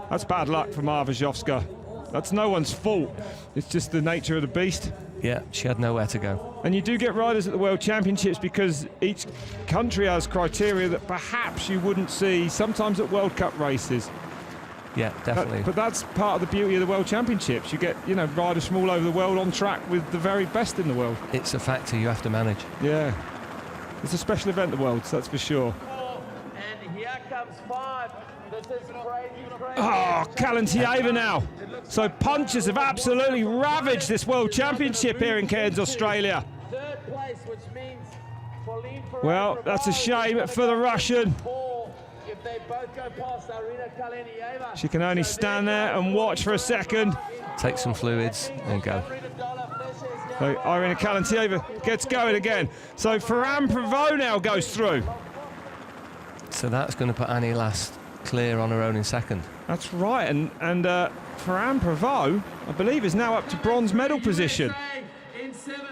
that's bad luck for Marva Zhovska. That's no one's fault. It's just the nature of the beast. Yeah, she had nowhere to go. And you do get riders at the World Championships because each country has criteria that perhaps you wouldn't see sometimes at World Cup races. Yeah, definitely. But that's part of the beauty of the World Championships. You get, riders from all over the world on track with the very best in the world. It's a factor you have to manage. Yeah. It's a special event, the Worlds, that's for sure. And here comes 5. This is crazy. Oh, Kalantiyeva now. So punchers have absolutely ravaged this World Championship here in Cairns, Australia. 3rd place, which means Pauline Ferrand Well, that's a shame for the Russian. If they both go past Irina Kalantiyeva. She can only stand there and watch for a second. Take some fluids and go. So Irina Kalantiyeva gets going again. So Ferrand Prevost now goes through. So that's going to put Annie Last clear on her own in 2nd. That's right, and Ferrand Prevost, I believe, is now up to bronze medal position.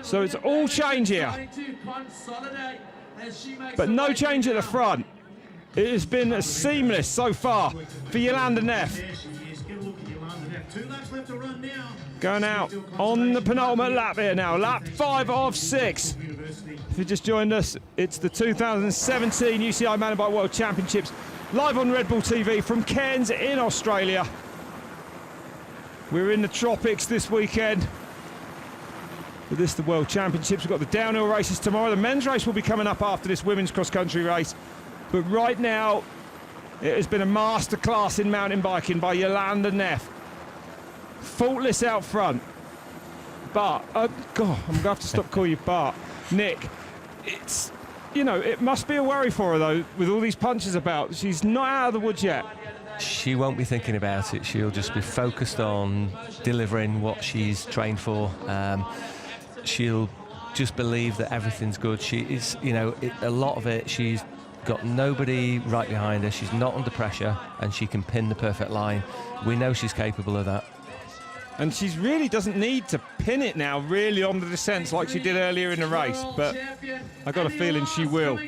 So it's all change here. But no change at the front. It has been seamless so far for Yolanda Neff. Going out on the penultimate lap here now, lap 5 of 6. If you just joined us, it's the 2017 UCI Mountain Bike World Championships, live on Red Bull TV from Cairns in Australia. We're in the tropics this weekend. With this, the World Championships. We've got the downhill races tomorrow. The men's race will be coming up after this women's cross-country race. But right now, it has been a masterclass in mountain biking by Yolanda Neff. Faultless out front. Bart, God, I'm going to have to stop calling you Bart. Nick, it's, it must be a worry for her, though, with all these punches about. She's not out of the woods yet. She won't be thinking about it. She'll just be focused on delivering what she's trained for. She'll just believe that everything's good. She is, a lot of it, she's got nobody right behind her. She's not under pressure, and she can pin the perfect line. We know she's capable of that. And she really doesn't need to pin it now, really, on the descents like she did earlier in the race. But I got a feeling she will.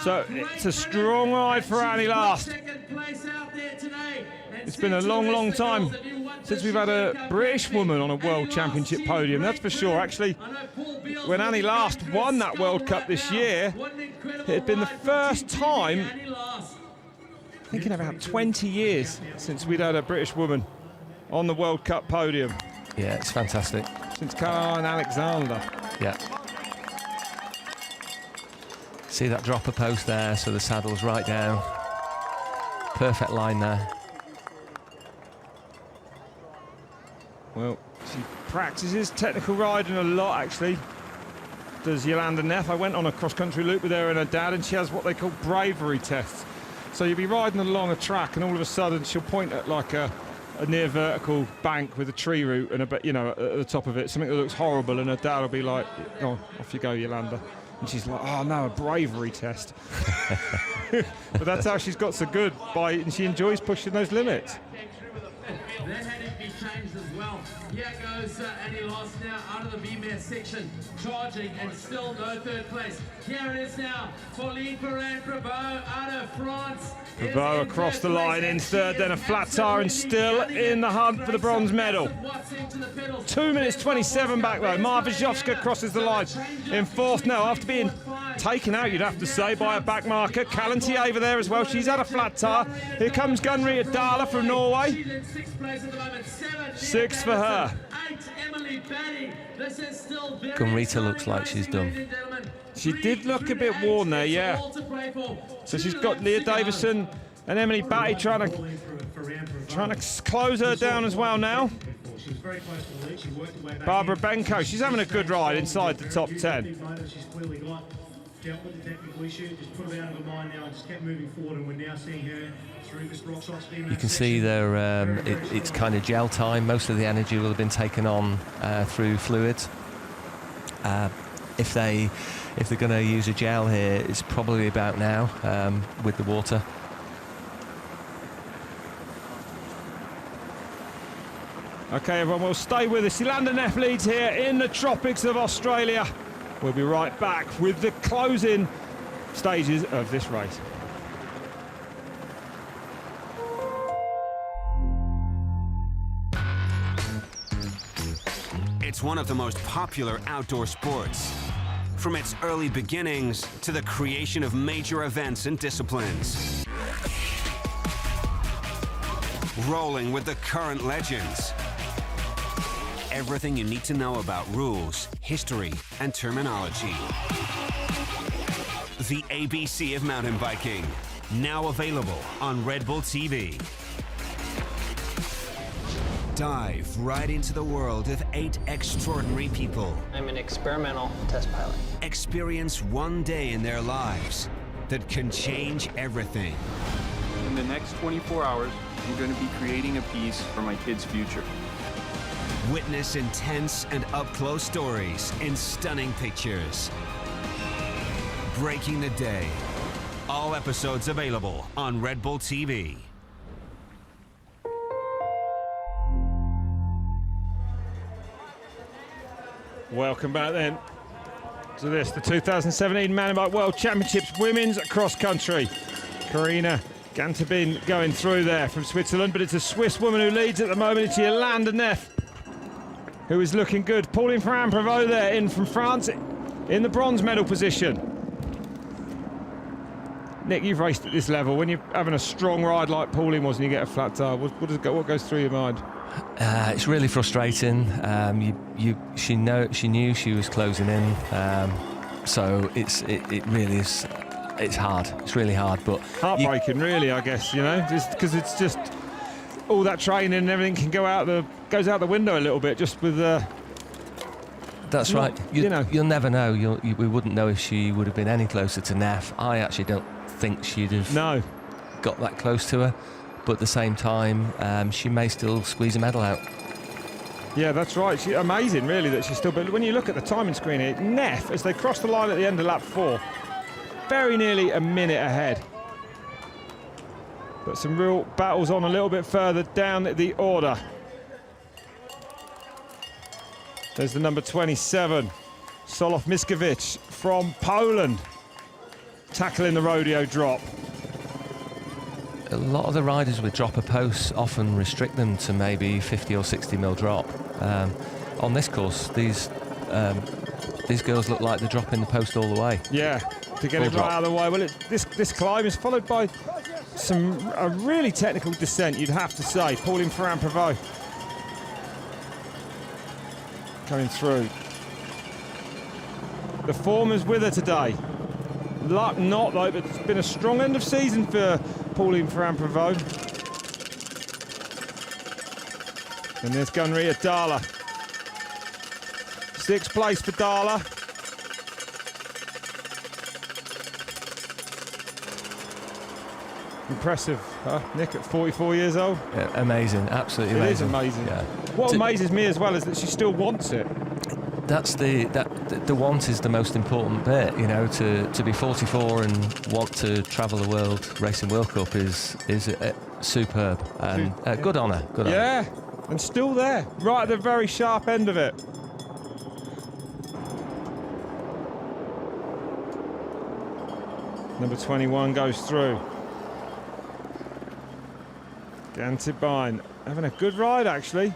So it's a strong ride for Annie Last. Second place out there today, and It's been a long, long time since we've had a British woman on a World Championship podium, that's for sure. Actually, when Annie last won that World Cup this year, it had been the first time, thinking about 20 years since we'd had a British woman on the World Cup podium. Yeah, it's fantastic. Since Caroline Alexander. Yeah. See that dropper post there, so the saddle's right down. Perfect line there. Well, she practices technical riding a lot, actually. Does Yolanda Neff. I went on a cross-country loop with her and her dad, and she has what they call bravery tests. So you'll be riding along a track, and all of a sudden she'll point at like a near vertical bank with a tree root and a, you know, at the top of it, something that looks horrible, and her dad will be like, "Oh, off you go, Yolanda." And she's like, "Oh no, a bravery test." But that's how she's got so good, and she enjoys pushing those limits. That had to be changed as well. Here goes Annie Lost now out of the B-mare section, charging and still no third place. Here it is now for Lead Perrin-Prevost out of France. Prevost across the line in third, then a flat tire and still in the hunt for the bronze medal. 2 minutes 27 back though. Marva Zhovska crosses the line in fourth now after being taken out, you'd have to say, by a back marker. Callantieva there as well. She's had a flat tire. Here comes Gunrita Dahla from Norway. Sixth for her. Gunrita looks like she's done. She did look a bit worn there, yeah. So she's got Leah Davison and Emily Batty trying to close her down as well now. Barbara Benko, she's having a good ride inside the top 10. Dealt with the technical issue, just put it out of her mind now and just kept moving forward, and we're now seeing her through this rock side steam. You can see there, it's kind of gel time. Most of the energy will have been taken on through fluids. If they're going to use a gel here, it's probably about now with the water. Okay, everyone, will stay with us. Yolanda Neff leads here in the tropics of Australia. We'll be right back with the closing stages of this race. It's one of the most popular outdoor sports. From its early beginnings to the creation of major events and disciplines. Rolling with the current legends. Everything you need to know about rules, history, and terminology. The ABC of mountain biking, now available on Red Bull TV. Dive right into the world of 8 extraordinary people. I'm an experimental test pilot. Experience one day in their lives that can change everything. In the next 24 hours, I'm going to be creating a piece for my kids' future. Witness intense and up-close stories in stunning pictures. Breaking the Day. All episodes available on Red Bull TV. Welcome back then to this, the 2017 Mountain Bike World Championships Women's Cross Country. Karina Gantabin going through there from Switzerland, but it's a Swiss woman who leads at the moment. It's Yolanda Neff, who is looking good. Pauline Perrin-Prevost there in from France in the bronze medal position. Nick, you've raced at this level. When you're having a strong ride like Pauline was and you get a flat tire, what goes through your mind? It's really frustrating. She knew she was closing in, so it really is. It's hard. It's really hard, but heartbreaking, really. I guess, you know, just because it's just all that training and everything goes out the window a little bit just with. That's right. You'll never know. We wouldn't know if she would have been any closer to Neff. I actually don't think she'd have got that close to her. But at the same time, she may still squeeze a medal out. Yeah, that's right. Amazing, really, that she's still. But when you look at the timing screen here, Neff, as they cross the line at the end of lap 4, very nearly a minute ahead. But some real battles on a little bit further down the order. There's the number 27, Solow Miskowicz from Poland, tackling the rodeo drop. a lot of the riders with dropper posts often restrict them to maybe 50 or 60 mil drop. On this course, these girls look like they're dropping the post all the way. Yeah, to get Full it drop. right out of the way. Well, this climb is followed by a really technical descent, you'd have to say. Pauline Ferrand-Prévot coming through. The form is with her today. Luck not, though, but it's been a strong end of season for Pauline Ferrand-Prévot. And there's Gunrita Dala. 6th place for Dala. Impressive, huh? Nick, at 44 years old. Yeah, amazing, absolutely It amazing. is amazing. Yeah. What amazes me as well is that she still wants it. That's the want is the most important bit, you know. To be 44 and want to travel the world, racing World Cup is superb and good on her. Good on her. Yeah, and still there, right at the very sharp end of it. Number 21 goes through. Gantibine having a good ride, actually.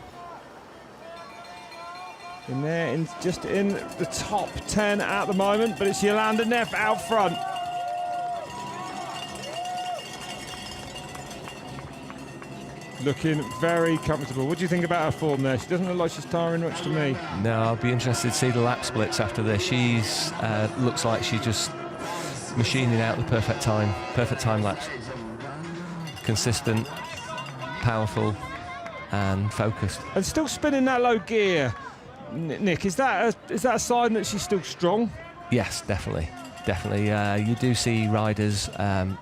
In there, just in the top 10 at the moment, but it's Yolanda Neff out front. Looking very comfortable. What do you think about her form there? She doesn't look like she's tiring much to me. No, I'll be interested to see the lap splits after this. She's looks like she's just machining out the perfect time lapse. Consistent, powerful, and focused. And still spinning that low gear. Nick, is that a sign that she's still strong? Yes, definitely. You do see riders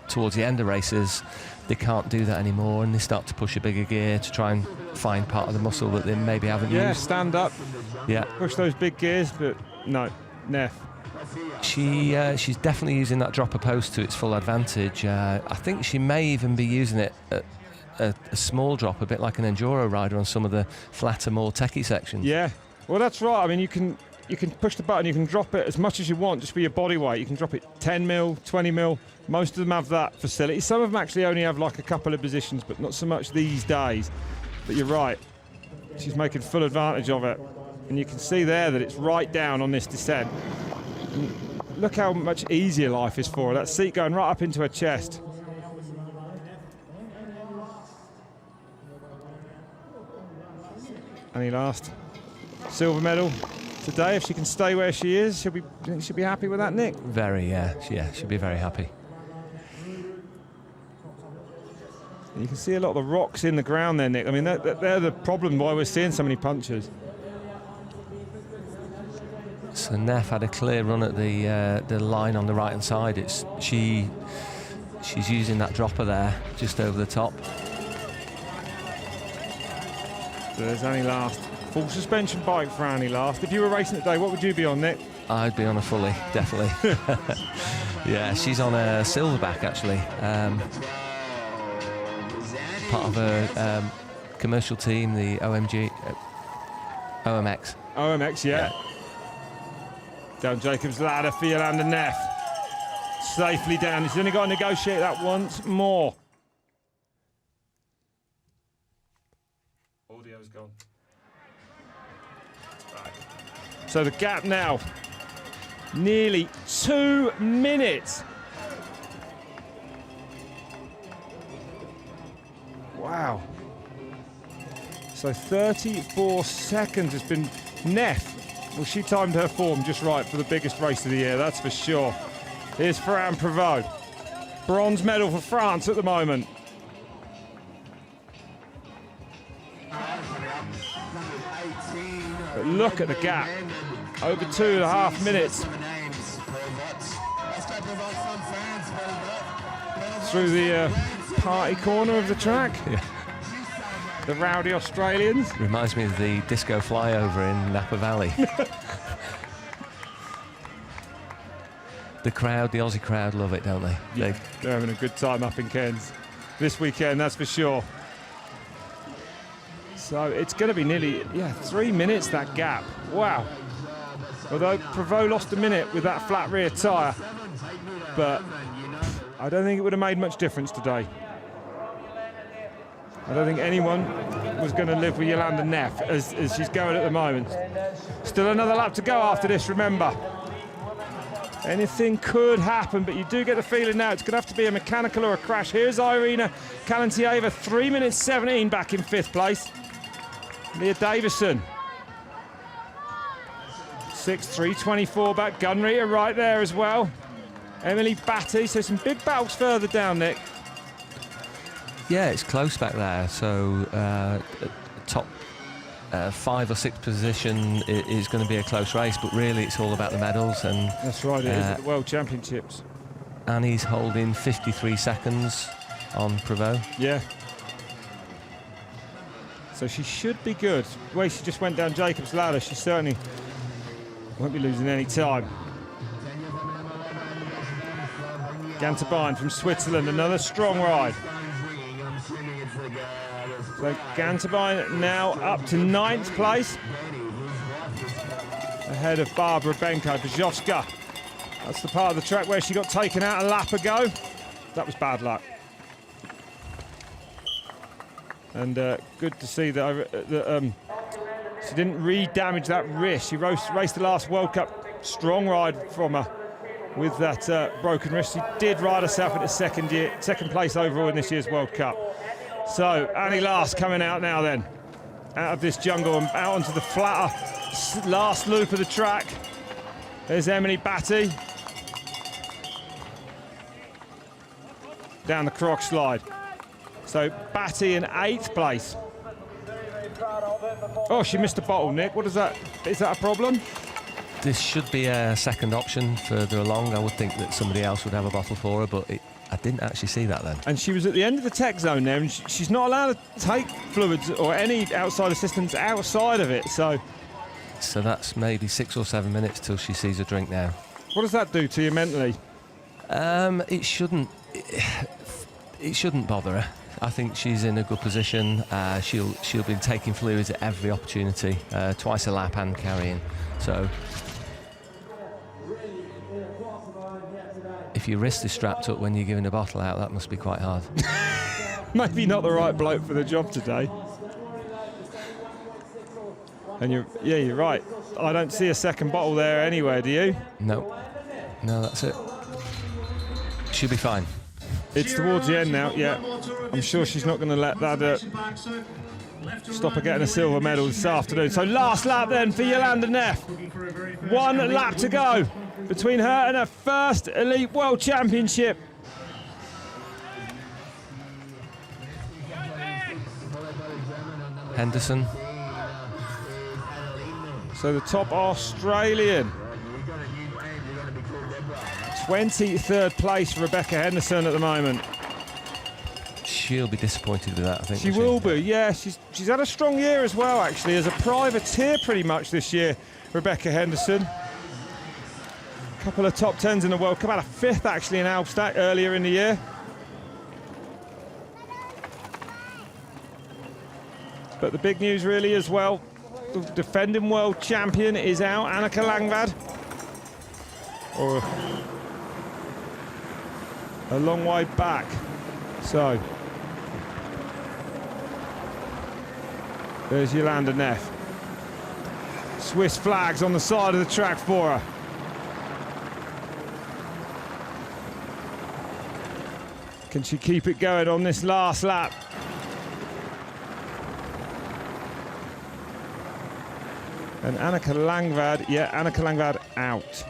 towards the end of races, they can't do that anymore, and they start to push a bigger gear to try and find part of the muscle that they maybe haven't used. Yeah, stand up. Yeah. Push those big gears, but no, Neff. She's definitely using that dropper post to its full advantage. I think she may even be using it at a small drop, a bit like an enduro rider on some of the flatter, more techie sections. Yeah, well, that's right. I mean, you can push the button, you can drop it as much as you want, just for your body weight. You can drop it 10 mil, 20 mil. Most of them have that facility. Some of them actually only have like a couple of positions, but not so much these days. But you're right, she's making full advantage of it. And you can see there that it's right down on this descent. And look how much easier life is for her. That seat going right up into her chest. Any last silver medal today. If she can stay where she is, she'll be happy with that, Nick. Very, yeah, she'll be very happy. You can see a lot of the rocks in the ground there, Nick. I mean, they're the problem why we're seeing so many punches. So Neff had a clear run at the line on the right hand side. She's using that dropper there, just over the top. So there's Annie Last. Full suspension bike for Annie Last. If you were racing today, what would you be on, Nick? I'd be on a fully, definitely. Yeah, she's on a silverback actually. Part of a commercial team, the OMX. OMX, yeah. Down Jacob's ladder for Yolanda Neff. Safely down. She's only got to negotiate that once more. Audio's gone. Right. So the gap now, nearly 2 minutes. Wow. So 34 seconds has been Neff. Well, she timed her form just right for the biggest race of the year, that's for sure. Here's Ferrand-Prévot. Bronze medal for France at the moment. But look at the gap. Over 2.5 minutes. Through the party corner of the track. Yeah. The rowdy Australians. Reminds me of the disco flyover in Napa Valley. The crowd, the Aussie crowd love it, don't they? Yeah, they're having a good time up in Cairns this weekend, that's for sure. So it's going to be nearly, 3 minutes, that gap. Wow. Although Prévot lost a minute with that flat rear tyre, but I don't think it would have made much difference today. I don't think anyone was going to live with Jolanda Neff as she's going at the moment. Still another lap to go after this, remember. Anything could happen, but you do get the feeling now it's going to have to be a mechanical or a crash. Here's Irina Kalantieva, 3 minutes 17 back in 5th place. Leah Davison. 6:3:24 back. Gunrita right there as well. Emily Batty, so some big battles further down, Nick. Yeah, it's close back there. So top 5 or 6 position is going to be a close race, but really it's all about the medals. And that's right, it is at the World Championships. Annie's holding 53 seconds on Prevost. Yeah. So she should be good. The way she just went down Jacob's ladder, she certainly won't be losing any time. Ganterbine from Switzerland, another strong ride. So Ganterbine now up to 9th place, ahead of Barbara Benko-Brzozowska. That's the part of the track where she got taken out a lap ago. That was bad luck. And good to see that she didn't re-damage that wrist. She raced the last World Cup. Strong ride from her with that broken wrist. She did ride herself into second place overall in this year's World Cup. So Annie Last coming out now then, out of this jungle and out onto the flatter last loop of the track. There's Emily Batty. Down the croc slide. So Batty in 8th place. Oh, she missed a bottle, Nick. What is that? Is that a problem? This should be a second option further along. I would think that somebody else would have a bottle for her, but I didn't actually see that then. And she was at the end of the tech zone there, and she's not allowed to take fluids or any outside assistance outside of it. So that's maybe 6 or 7 minutes till she sees a drink now. What does that do to you mentally? It shouldn't bother her. I think she's in a good position. She'll be taking fluids at every opportunity, twice a lap and carrying. So if your wrist is strapped up when you're giving a bottle out, that must be quite hard. Maybe not the right bloke for the job today. And you're right. I don't see a second bottle there anywhere, do you? No, that's it. She'll be fine. It's towards the end now, yeah. I'm sure she's not going to let that stop her getting a silver medal this afternoon. So last lap then for Jolanda Neff. 1 lap to go between her and her first Elite World Championship. Henderson. So the top Australian. 23rd place, Rebecca Henderson at the moment. She'll be disappointed with that, I think. She will be, yeah. She's had a strong year as well, actually, as a privateer pretty much this year, Rebecca Henderson. A couple of top 10s in the World Cup, had a 5th actually in Albstadt earlier in the year. But the big news really as well, the defending world champion is out, Anneke Langvad. Or a long way back. So there's Jolanda Neff. Swiss flags on the side of the track for her. Can she keep it going on this last lap? And Anneke Langvad, Anneke Langvad out.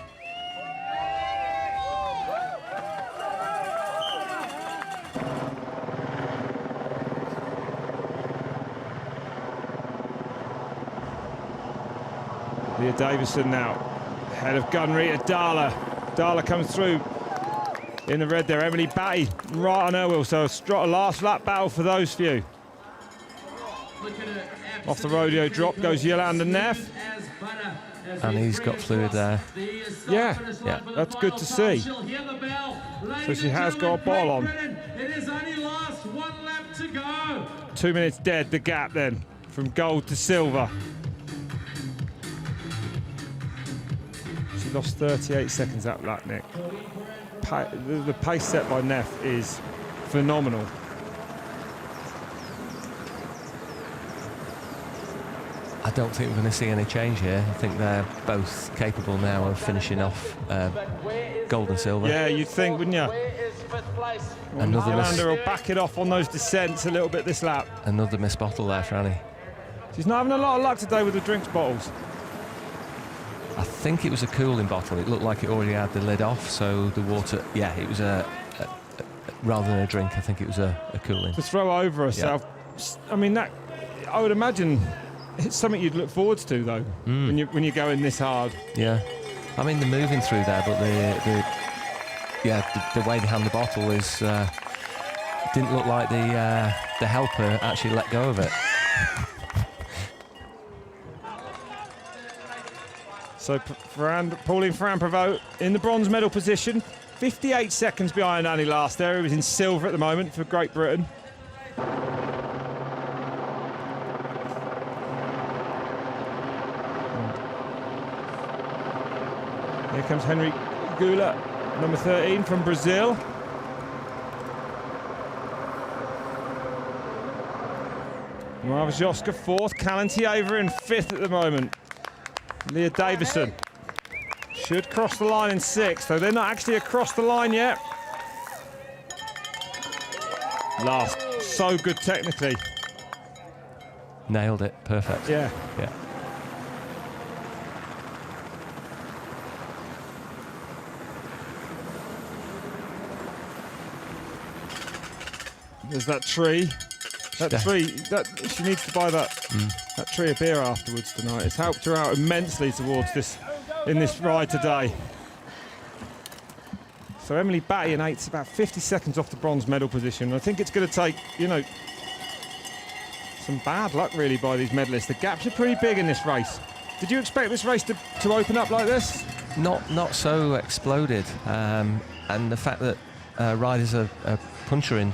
Leah Davison now, ahead of Gunrita Dala. Dala comes through in the red there. Emily Batty right on her wheel, so a last lap battle for those few. Off the rodeo drop goes Jolanda Neff. And he's got fluid there. Yeah, that's good to see. So she has got a ball on. It is only last 1 lap to go. 2 minutes dead, the gap then, from gold to silver. She lost 38 seconds that lap, Nick. The pace set by Neff is phenomenal. I don't think we're going to see any change here. I think they're both capable now of finishing off gold and silver. Yeah, you'd think, wouldn't you? Another Yolanda will back it off on those descents a little bit this lap. Another missed bottle there for Annie. She's not having a lot of luck today with the drinks bottles. I think it was a cooling bottle. It looked like it already had the lid off, so the water, yeah, it was rather than a drink, I think it was a cooling. To throw over herself. Yeah. I mean, that, I would imagine it's something you'd look forward to, though, when you're going this hard. Yeah. I mean, they're moving through there, but the way they hand the bottle is didn't look like the helper actually let go of it. So Pauline Ferrand-Prévot in the bronze medal position, 58 seconds behind Annie last there, who was in silver at the moment for Great Britain. Here comes Henry Gula, number 13 from Brazil. Marva fourth, Kalentieva in fifth at the moment. Leah Davison should cross the line in sixth, though they're not actually across the line yet. Last, so good technically. Nailed it, perfect. Yeah. Yeah. There's that tree. That tree, she needs to buy that tree of beer afterwards tonight. It's helped her out immensely towards this, in this ride today. So Emily Batty in eighth, about 50 seconds off the bronze medal position. I think it's going to take, you know, some bad luck really by these medalists. The gaps are pretty big in this race. Did you expect this race to open up like this? Not so exploded, and the fact that riders are punchering,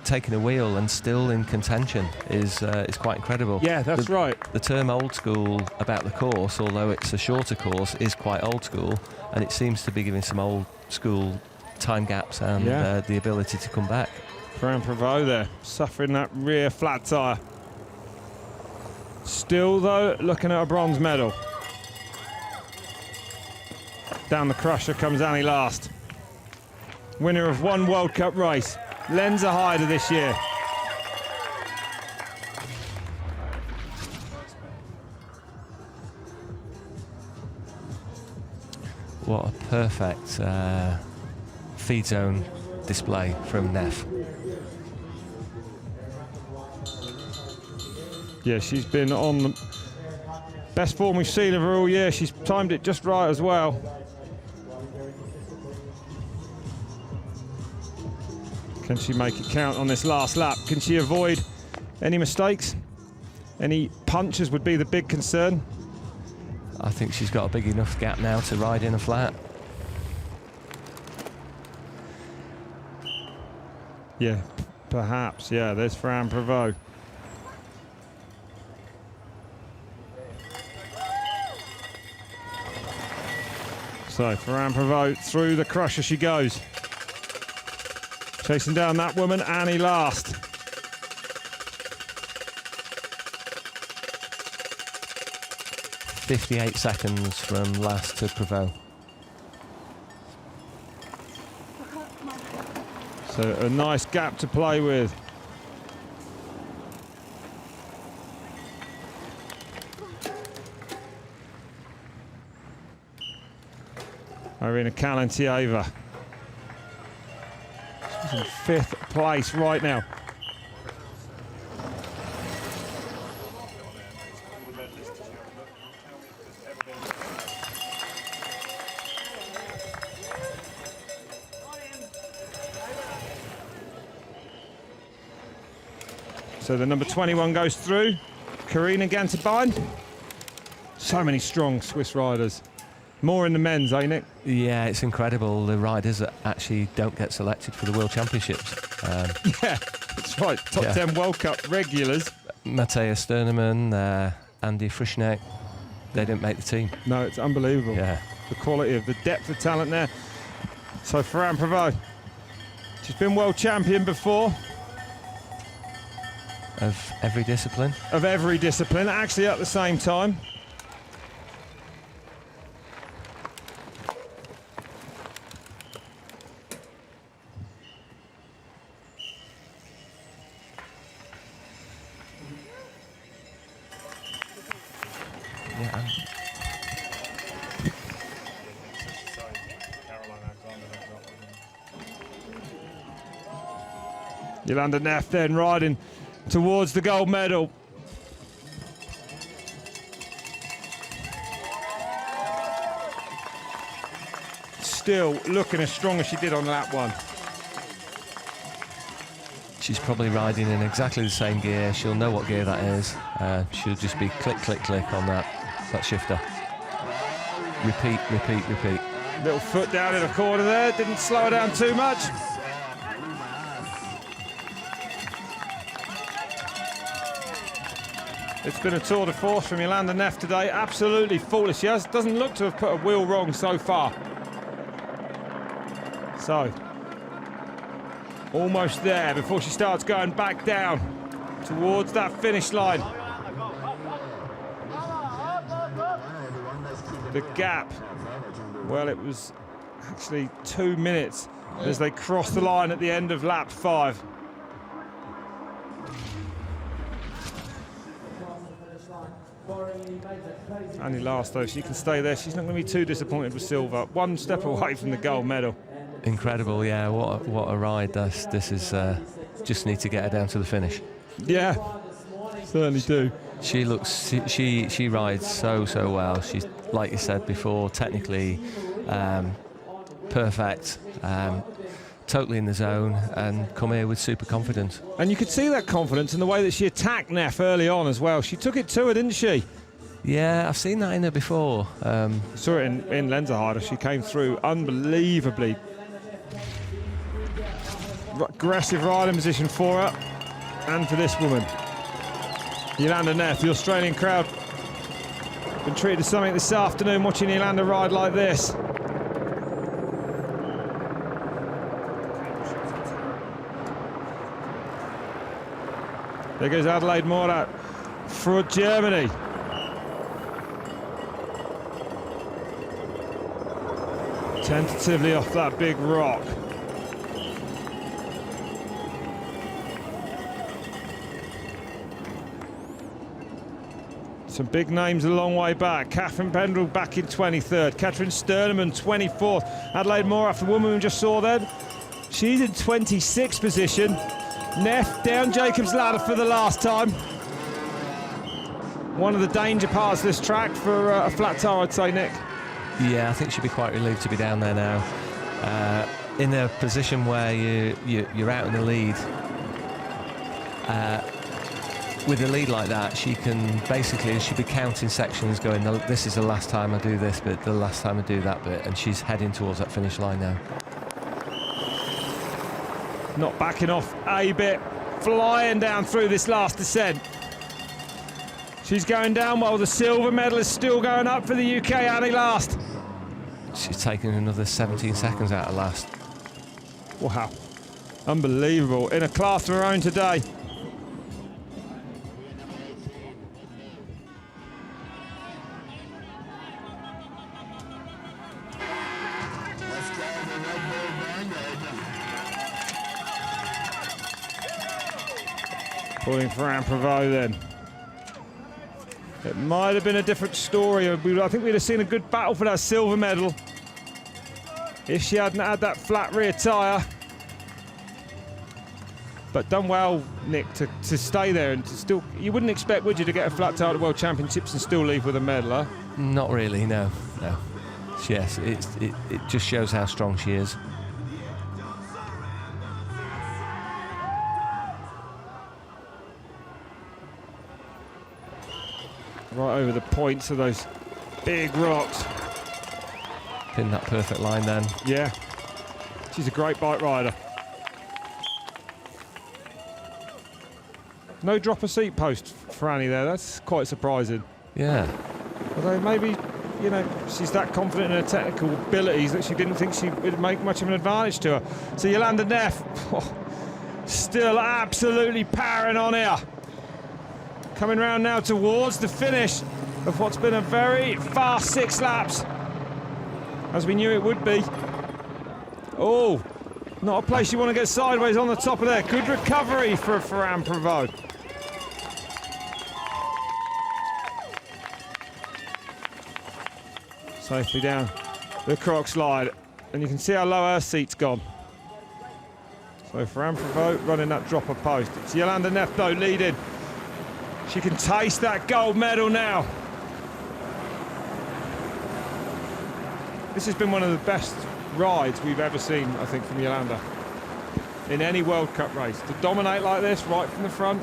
taking a wheel and still in contention is quite incredible. Yeah, that's right. The term old school about the course, although it's a shorter course, is quite old school, and it seems to be giving some old school time gaps and the ability to come back. Ferrand-Prévot there, suffering that rear flat tyre. Still though, looking at a bronze medal. Down the crusher comes Annie last. Winner of one World Cup race. Lends a hider this year. What a perfect feed zone display from Neff. Yeah, she's been on the best form we've seen of her all year. She's timed it just right as well. Can she make it count on this last lap? Can she avoid any mistakes? Any punches would be the big concern. I think she's got a big enough gap now to ride in a flat. Yeah, perhaps. Yeah, there's Ferrand-Prévot. So Ferrand-Prévot through the crusher she goes. Chasing down that woman, Annie last. .58 seconds from last to Prévot. So a nice gap to play with. Irina Kalentieva. She's in fifth place right now. So the number 21 goes through. Karina Gantabine. So many strong Swiss riders. More in the men's, eh, Nick? Yeah, it's incredible. The riders that actually don't get selected for the World Championships. Yeah, that's right. Top 10 World Cup regulars. Mattea Sternemann, Andy Frischneck, they didn't make the team. No, it's unbelievable. Yeah. The quality of the depth of talent there. So Ferrand-Prévot, she's been world champion before. of every discipline. Of every discipline, actually at the same time. Yeah. Yolanda Neff then riding towards the gold medal. Still looking as strong as she did on lap 1. She's probably riding in exactly the same gear. She'll know what gear that is. She'll just be click, click, click on that shifter. Repeat, repeat, repeat. Little foot down in the corner there, didn't slow her down too much. It's been a tour de force from Yolanda Neff today, absolutely flawless. She doesn't look to have put a wheel wrong so far. So, almost there before she starts going back down towards that finish line. The gap, well, it was actually 2 minutes as they crossed the line at the end of lap 5. Annie last though, she can stay there. She's not going to be too disappointed with silver. 1 step away from the gold medal. Incredible, yeah. What a ride. This is just need to get her down to the finish. Yeah, certainly do. She looks. She rides so well. She's, like you said before, technically perfect. Totally in the zone and come here with super confidence. And you could see that confidence in the way that she attacked Neff early on as well. She took it to her, didn't she? Yeah, I've seen that in her before. Saw it in Lenzerheide. She came through unbelievably. Aggressive riding position for her and for this woman. Yolanda Neff, the Australian crowd, been treated to something this afternoon watching Yolanda ride like this. There goes Adelaide Morat for Germany. Tentatively off that big rock. Some big names a long way back. Catherine Pendrell back in 23rd. Katrin Sternemann 24th. Adelaide Morat, the woman we just saw then, she's in 26th position. Neff down Jacob's ladder for the last time. One of the danger parts of this track for a flat tire, I'd say, Nick. Yeah, I think she'll be quite relieved to be down there now. In a position where you're out in the lead. With a lead like that, she can basically, she'll be counting sections going, this is the last time I do this bit, the last time I do that bit, and she's heading towards that finish line now. Not backing off a bit, flying down through this last descent. She's going down well. The silver medal is still going up for the UK, Annie Last. She's taken another 17 seconds out of last. Wow, unbelievable. In a class of her own today. Pulling for Anne Prevost then. It might have been a different story. I think we'd have seen a good battle for that silver medal if she hadn't had that flat rear tyre. But done well, Nick, to stay there and to still. You wouldn't expect, would you, to get a flat tyre at the World Championships and still leave with a medal, huh? Not really, no. Yes, it just shows how strong she is. Right over the points of those big rocks. Pin that perfect line then. Yeah, she's a great bike rider. No drop of seat post for Annie there, that's quite surprising. Yeah. Although maybe, you know, she's that confident in her technical abilities that she didn't think she would make much of an advantage to her. So Yolanda Neff, still absolutely powering on here. Coming round now towards the finish of what's been a very fast 6 laps, as we knew it would be. Oh, not a place you want to get sideways on the top of there. Good recovery for Ferran Prevot. Safely down the croc slide, and you can see how low her seat's gone. So Ferran Prevot running that dropper post. It's Jolanda Neff though leading. She can taste that gold medal now. This has been one of the best rides we've ever seen, I think, from Jolanda in any World Cup race. To dominate like this right from the front.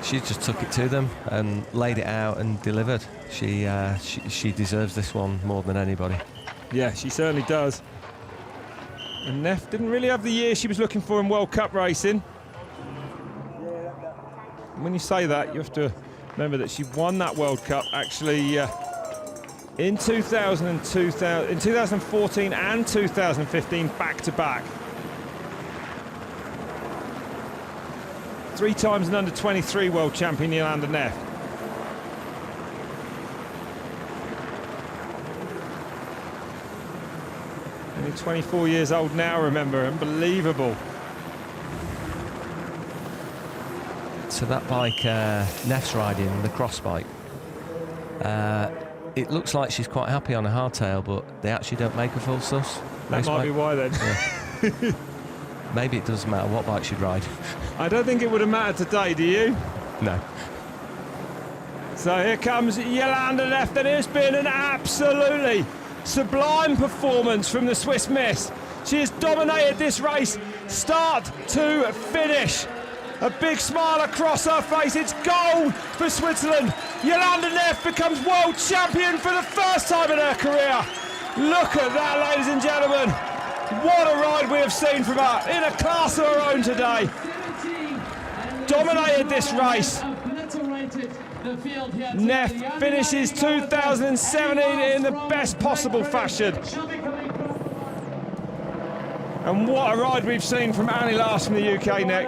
She just took it to them and laid it out and delivered. She deserves this one more than anybody. Yeah, she certainly does. And Neff didn't really have the year she was looking for in World Cup racing. And when you say that, you have to remember that she won that World Cup actually in 2014 and 2015 back to back. 3 times an under-23 world champion, Jolanda Neff. Only 24 years old now, remember, unbelievable. So that bike Neff's riding, the cross bike, it looks like she's quite happy on a hardtail, but they actually don't make a full sus. That might be why then. Yeah. Maybe it doesn't matter what bike she'd ride. I don't think it would have mattered today, do you? No. So here comes Jolanda Neff. It has been an absolutely sublime performance from the Swiss Miss. She has dominated this race, start to finish. A big smile across her face. It's gold for Switzerland. Jolanda Neff becomes world champion for the first time in her career. Look at that, ladies and gentlemen. What a ride we have seen from her in a class of her own today. Dominated this race. Neff finishes 2017 in the best possible fashion. And what a ride we've seen from Annie Last from the UK, Nick.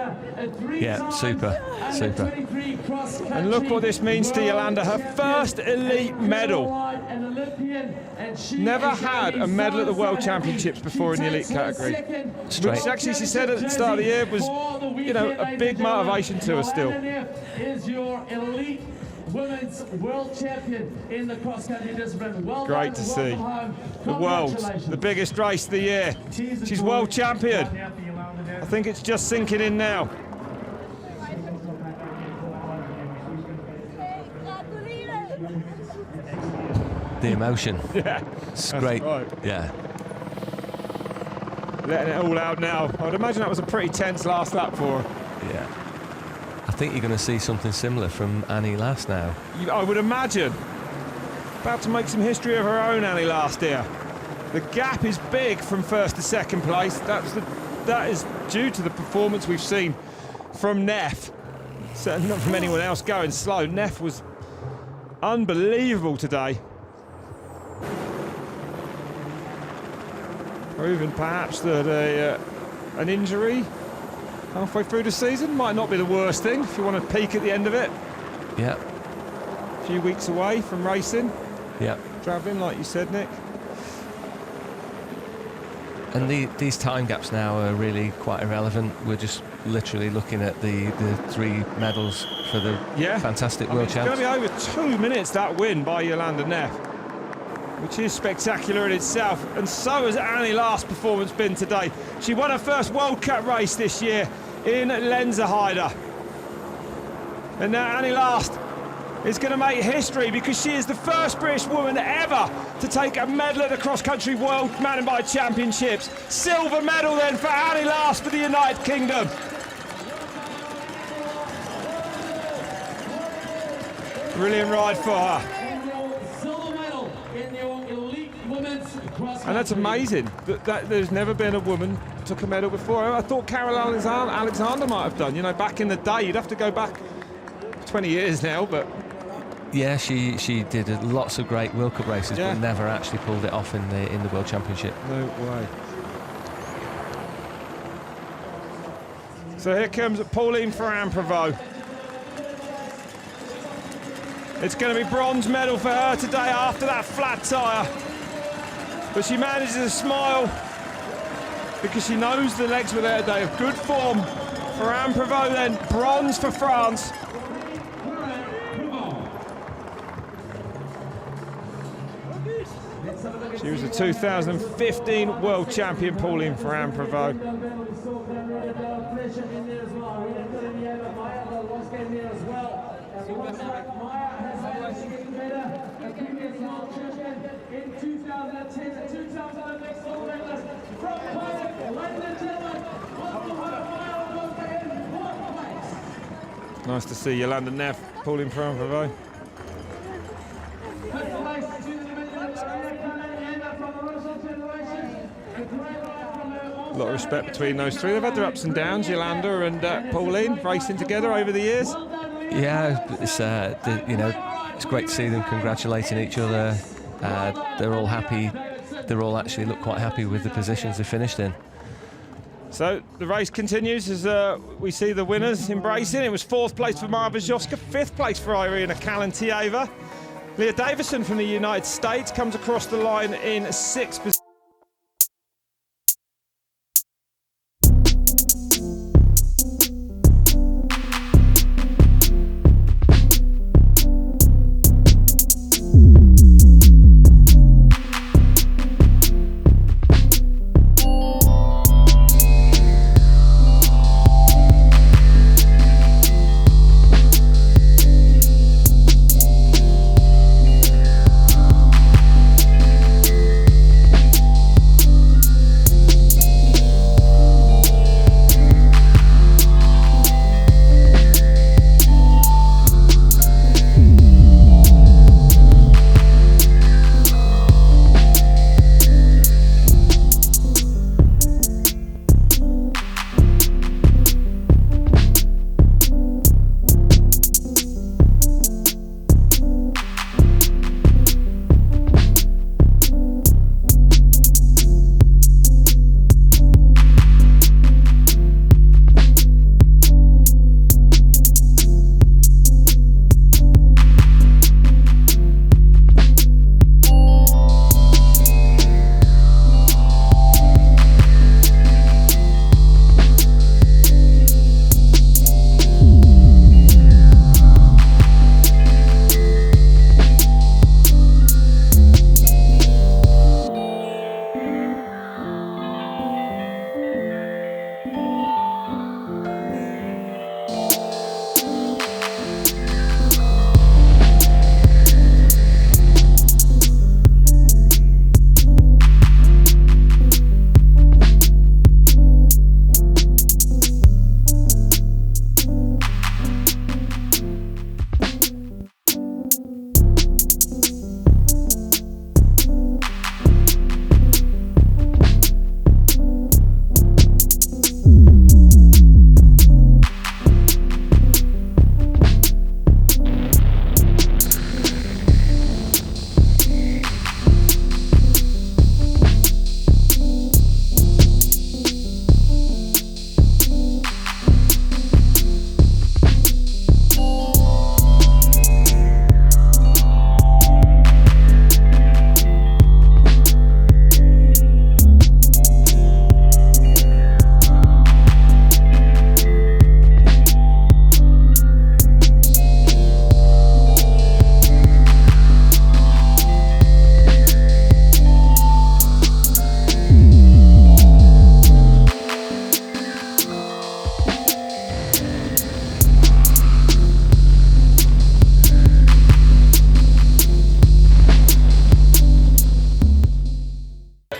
Yeah, super. And look what this means to Jolanda, her first elite medal. Never had a medal at the World Championships before in the elite category. Which actually she said at the start of the year was, you know, a big motivation to her still. Is your elite women's world champion in the cross-country discipline. Well Great to see. The world, the biggest race of the year. She's world champion. I think it's just sinking in now. The emotion. Yeah. It's great. Right. Yeah. Letting it all out now. I'd imagine that was a pretty tense last lap for her. Yeah. I think you're going to see something similar from Annie Last now. I would imagine. About to make some history of her own, Annie Last here. The gap is big from first to second place. That is due to the performance we've seen from Neff. Certainly not from anyone else going slow. Neff was unbelievable today. Or even perhaps that an injury halfway through the season might not be the worst thing if you want to peak at the end of it. Yeah. A few weeks away from racing. Yeah. Travelling, like you said, Nick. And these time gaps now are really quite irrelevant. We're just literally looking at the 3 medals for the fantastic world champs. It's going to be over 2 minutes, that win by Jolanda Neff, which is spectacular in itself. And so has Annie Last's performance been today. She won her first World Cup race this year in Lenzerheide. And now Annie Last is going to make history because she is the first British woman ever to take a medal at the cross-country World Mountain Bike Championships. Silver medal then for Annie Last for the United Kingdom. Brilliant ride for her. And that's amazing that there's never been a woman who took a medal before. I thought Carol Alexander might have done. You know, back in the day, you'd have to go back 20 years now, but yeah, she did lots of great World Cup races, but never actually pulled it off in the World Championship. No way. So here comes Pauline Ferran Prevot. It's going to be bronze medal for her today after that flat tyre. But she manages to smile because she knows the legs were there today of good form for Anne Prévost. Then bronze for France. She was the 2015 world champion, Pauline, for Anne Prévost. Nice to see Yolanda Neff pulling for Anne Prévost. A lot of respect between those three. They've had their ups and downs, Yolanda and Pauline, racing together over the years. Yeah, it's it's great to see them congratulating each other. They're all happy. They're all actually look quite happy with the positions they finished in. So the race continues as we see the winners embracing. It was 4th place for Mara Vyzhovska, 5th place for Irina Kalentieva. Leah Davison from the United States comes across the line in 6th position.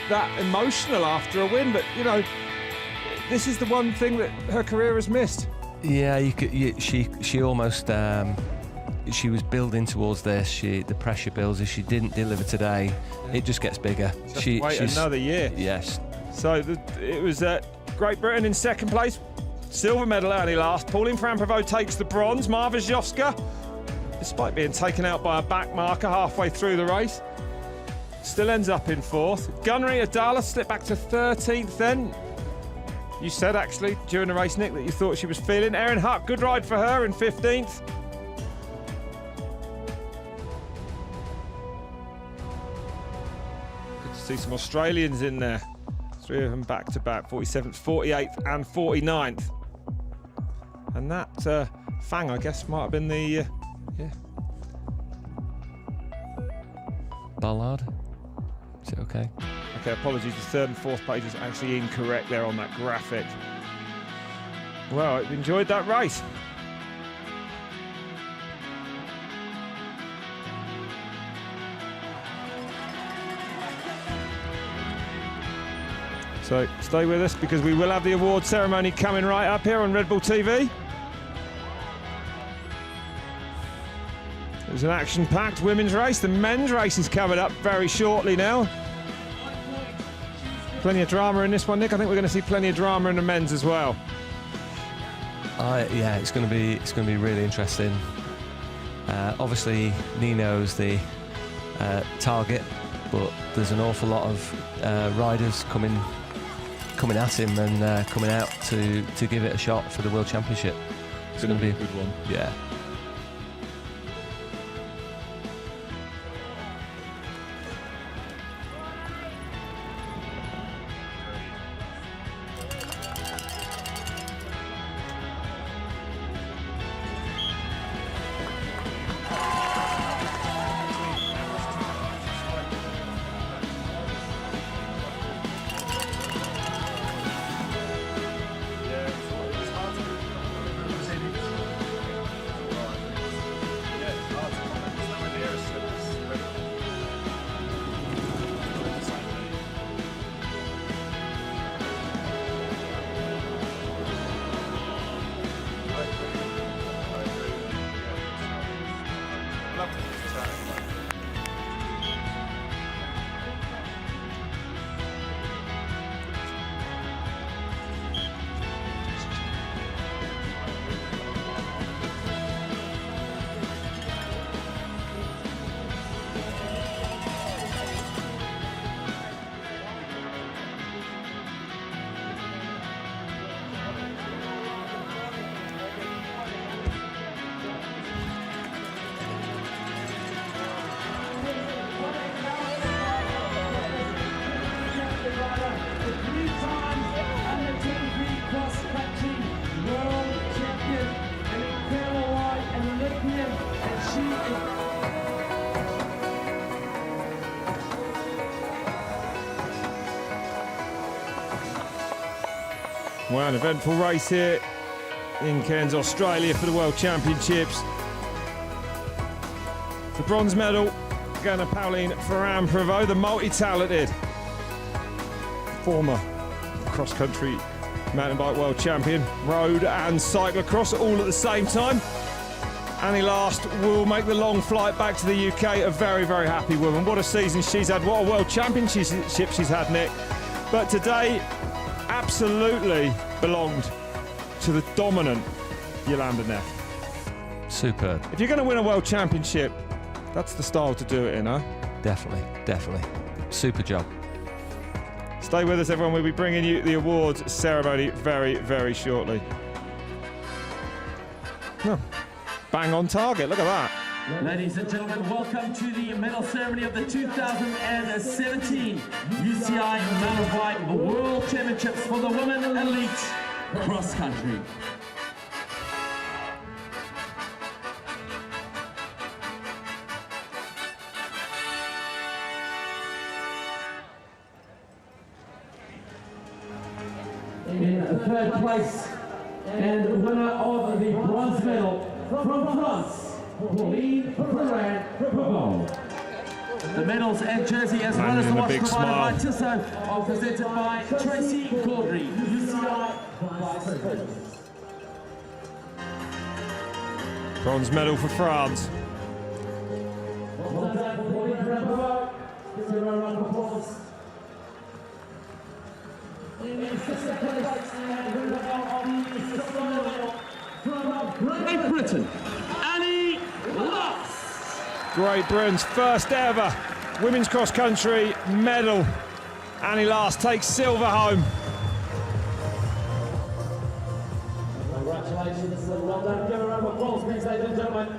That emotional after a win, but you know, this is the one thing that her career has missed. Yeah, she almost she was building towards this. The pressure builds. If she didn't deliver today, it just gets bigger. Wait another year. Yes. So it was Great Britain in 2nd place, silver medal only last. Pauline for Anne Prévost takes the bronze. Mara Vyzhovska, despite being taken out by a back marker halfway through the race, still ends up in 4th. Gunnery Adala slipped back to 13th then. You said actually during the race, Nick, that you thought she was feeling. Erin Huck, good ride for her in 15th. See some Australians in there. 3 of them back to back, 47th, 48th and 49th. And that Fang, I guess, might have been the, yeah. Ballard. Is it okay? Okay, apologies, the 3rd and 4th page is actually incorrect there on that graphic. Well, I've enjoyed that race. So stay with us because we will have the award ceremony coming right up here on Red Bull TV. It was an action-packed women's race. The men's race is coming up very shortly now. Plenty of drama in this one, Nick. I think we're going to see plenty of drama in the men's as well. Yeah, it's going to be really interesting. Obviously, Nino's the target, but there's an awful lot of riders coming at him and coming out to give it a shot for the World Championship. It's going to be a good one. Yeah. Well, an eventful race here in Cairns, Australia for the World Championships. The bronze medal going to Pauline Ferrand-Prévot, the multi-talented former cross-country mountain bike world champion, road and cyclocross all at the same time. Annie Last will make the long flight back to the UK, a very, very happy woman. What a season she's had, what a world championship she's had, Nick. But today, absolutely belonged to the dominant Yolanda Neff. Superb. If you're going to win a world championship, that's the style to do it in, huh? Definitely, definitely. Super job. Stay with us, everyone. We'll be bringing you the awards ceremony very, very shortly. Oh, bang on target, look at that. Ladies and gentlemen, welcome to the medal ceremony of the 2017 UCI Mountain Bike World Championships for the Women Elite Cross Country. In third place and winner of the bronze medal from France, Pauline Ferrand-Prévot. The medals and jersey as well as the watch provided by Tissot are presented by Tracy Gaudry, UCI Vice President. Bronze medal for France. Well done, Pauline Ferrand-Prévot. Give her a round of applause. In the assistant place and winner of the silver medal from Great Britain, Annie Last. Great Britain's first ever women's cross country medal. Annie Last takes silver home. Congratulations, well done. Give a round of applause, please, ladies and gentlemen.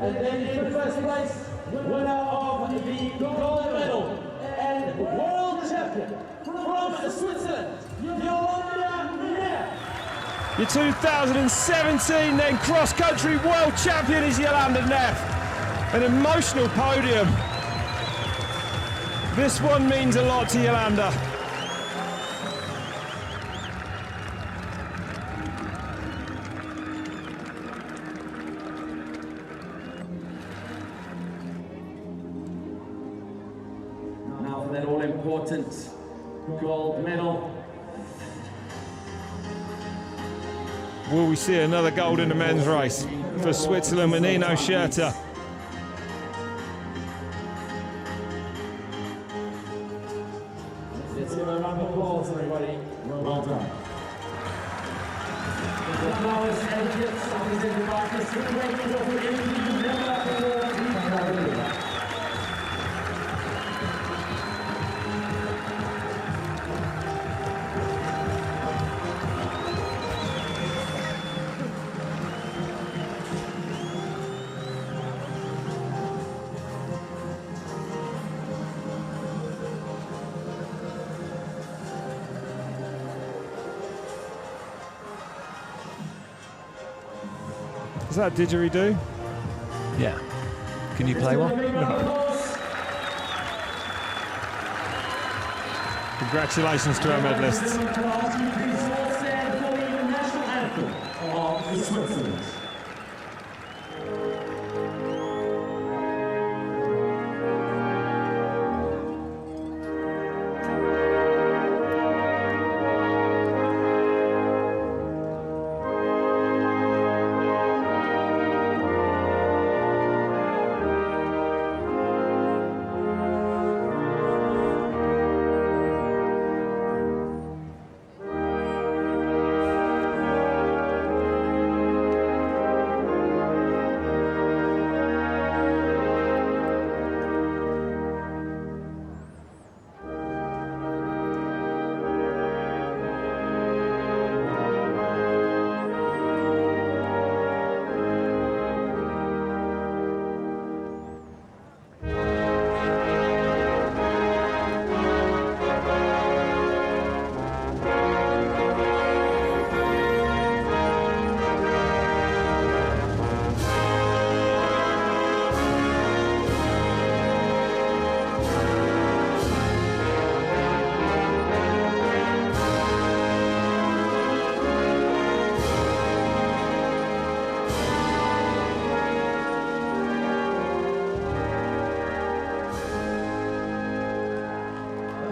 And then in first place, winner of the gold medal and world champion from Switzerland, Yolanda Neff. Your 2017 then cross-country world champion is Yolanda Neff. An emotional podium. This one means a lot to Yolanda. Now for that all-important gold medal. Will we see another gold in the men's race for Switzerland, Menino Schurter? Let's give a round of applause, everybody. Well done. The flowers and gifts of his invited to the ladies of the MTB never award. Is that a didgeridoo? Yeah. Can you play one? No. Congratulations to our medalists.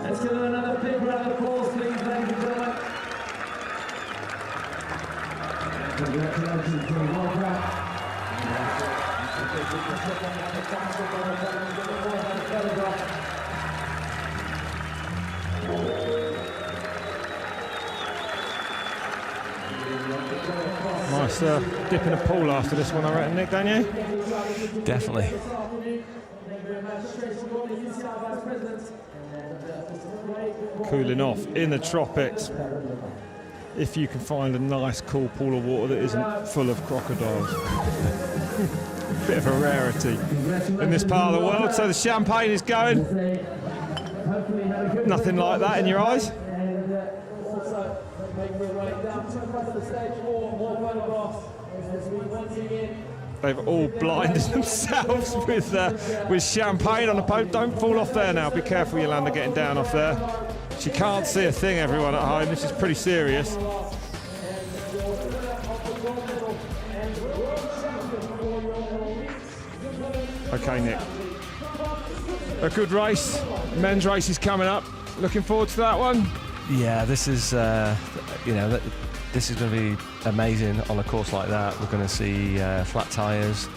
Let's give them another big round of applause, please, ladies and gentlemen. Congratulations to Walter. Nice dip in a pool after this one, I reckon, Nick, don't you? Definitely. Cooling off in the tropics. If you can find a nice cool pool of water that isn't full of crocodiles. Bit of a rarity in this part of the world. So the champagne is going. Nothing like that in your eyes. They've all blinded themselves with champagne on the boat. Don't fall off there now. Be careful, Yolanda, getting down off there. She can't see a thing, everyone at home. This is pretty serious. Okay, Nick. A good race. Men's race is coming up. Looking forward to that one. Yeah, this is, this is going to be amazing on a course like that. We're going to see flat tyres,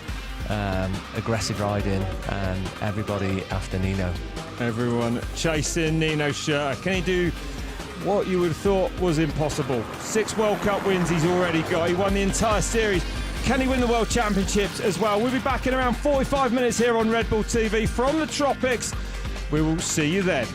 aggressive riding, and everybody after Nino. Everyone chasing Nino Schurter. Can he do what you would have thought was impossible? 6 World Cup wins he's already got. He won the entire series. Can he win the World Championships as well? We'll be back in around 45 minutes here on Red Bull TV from the tropics. We will see you then.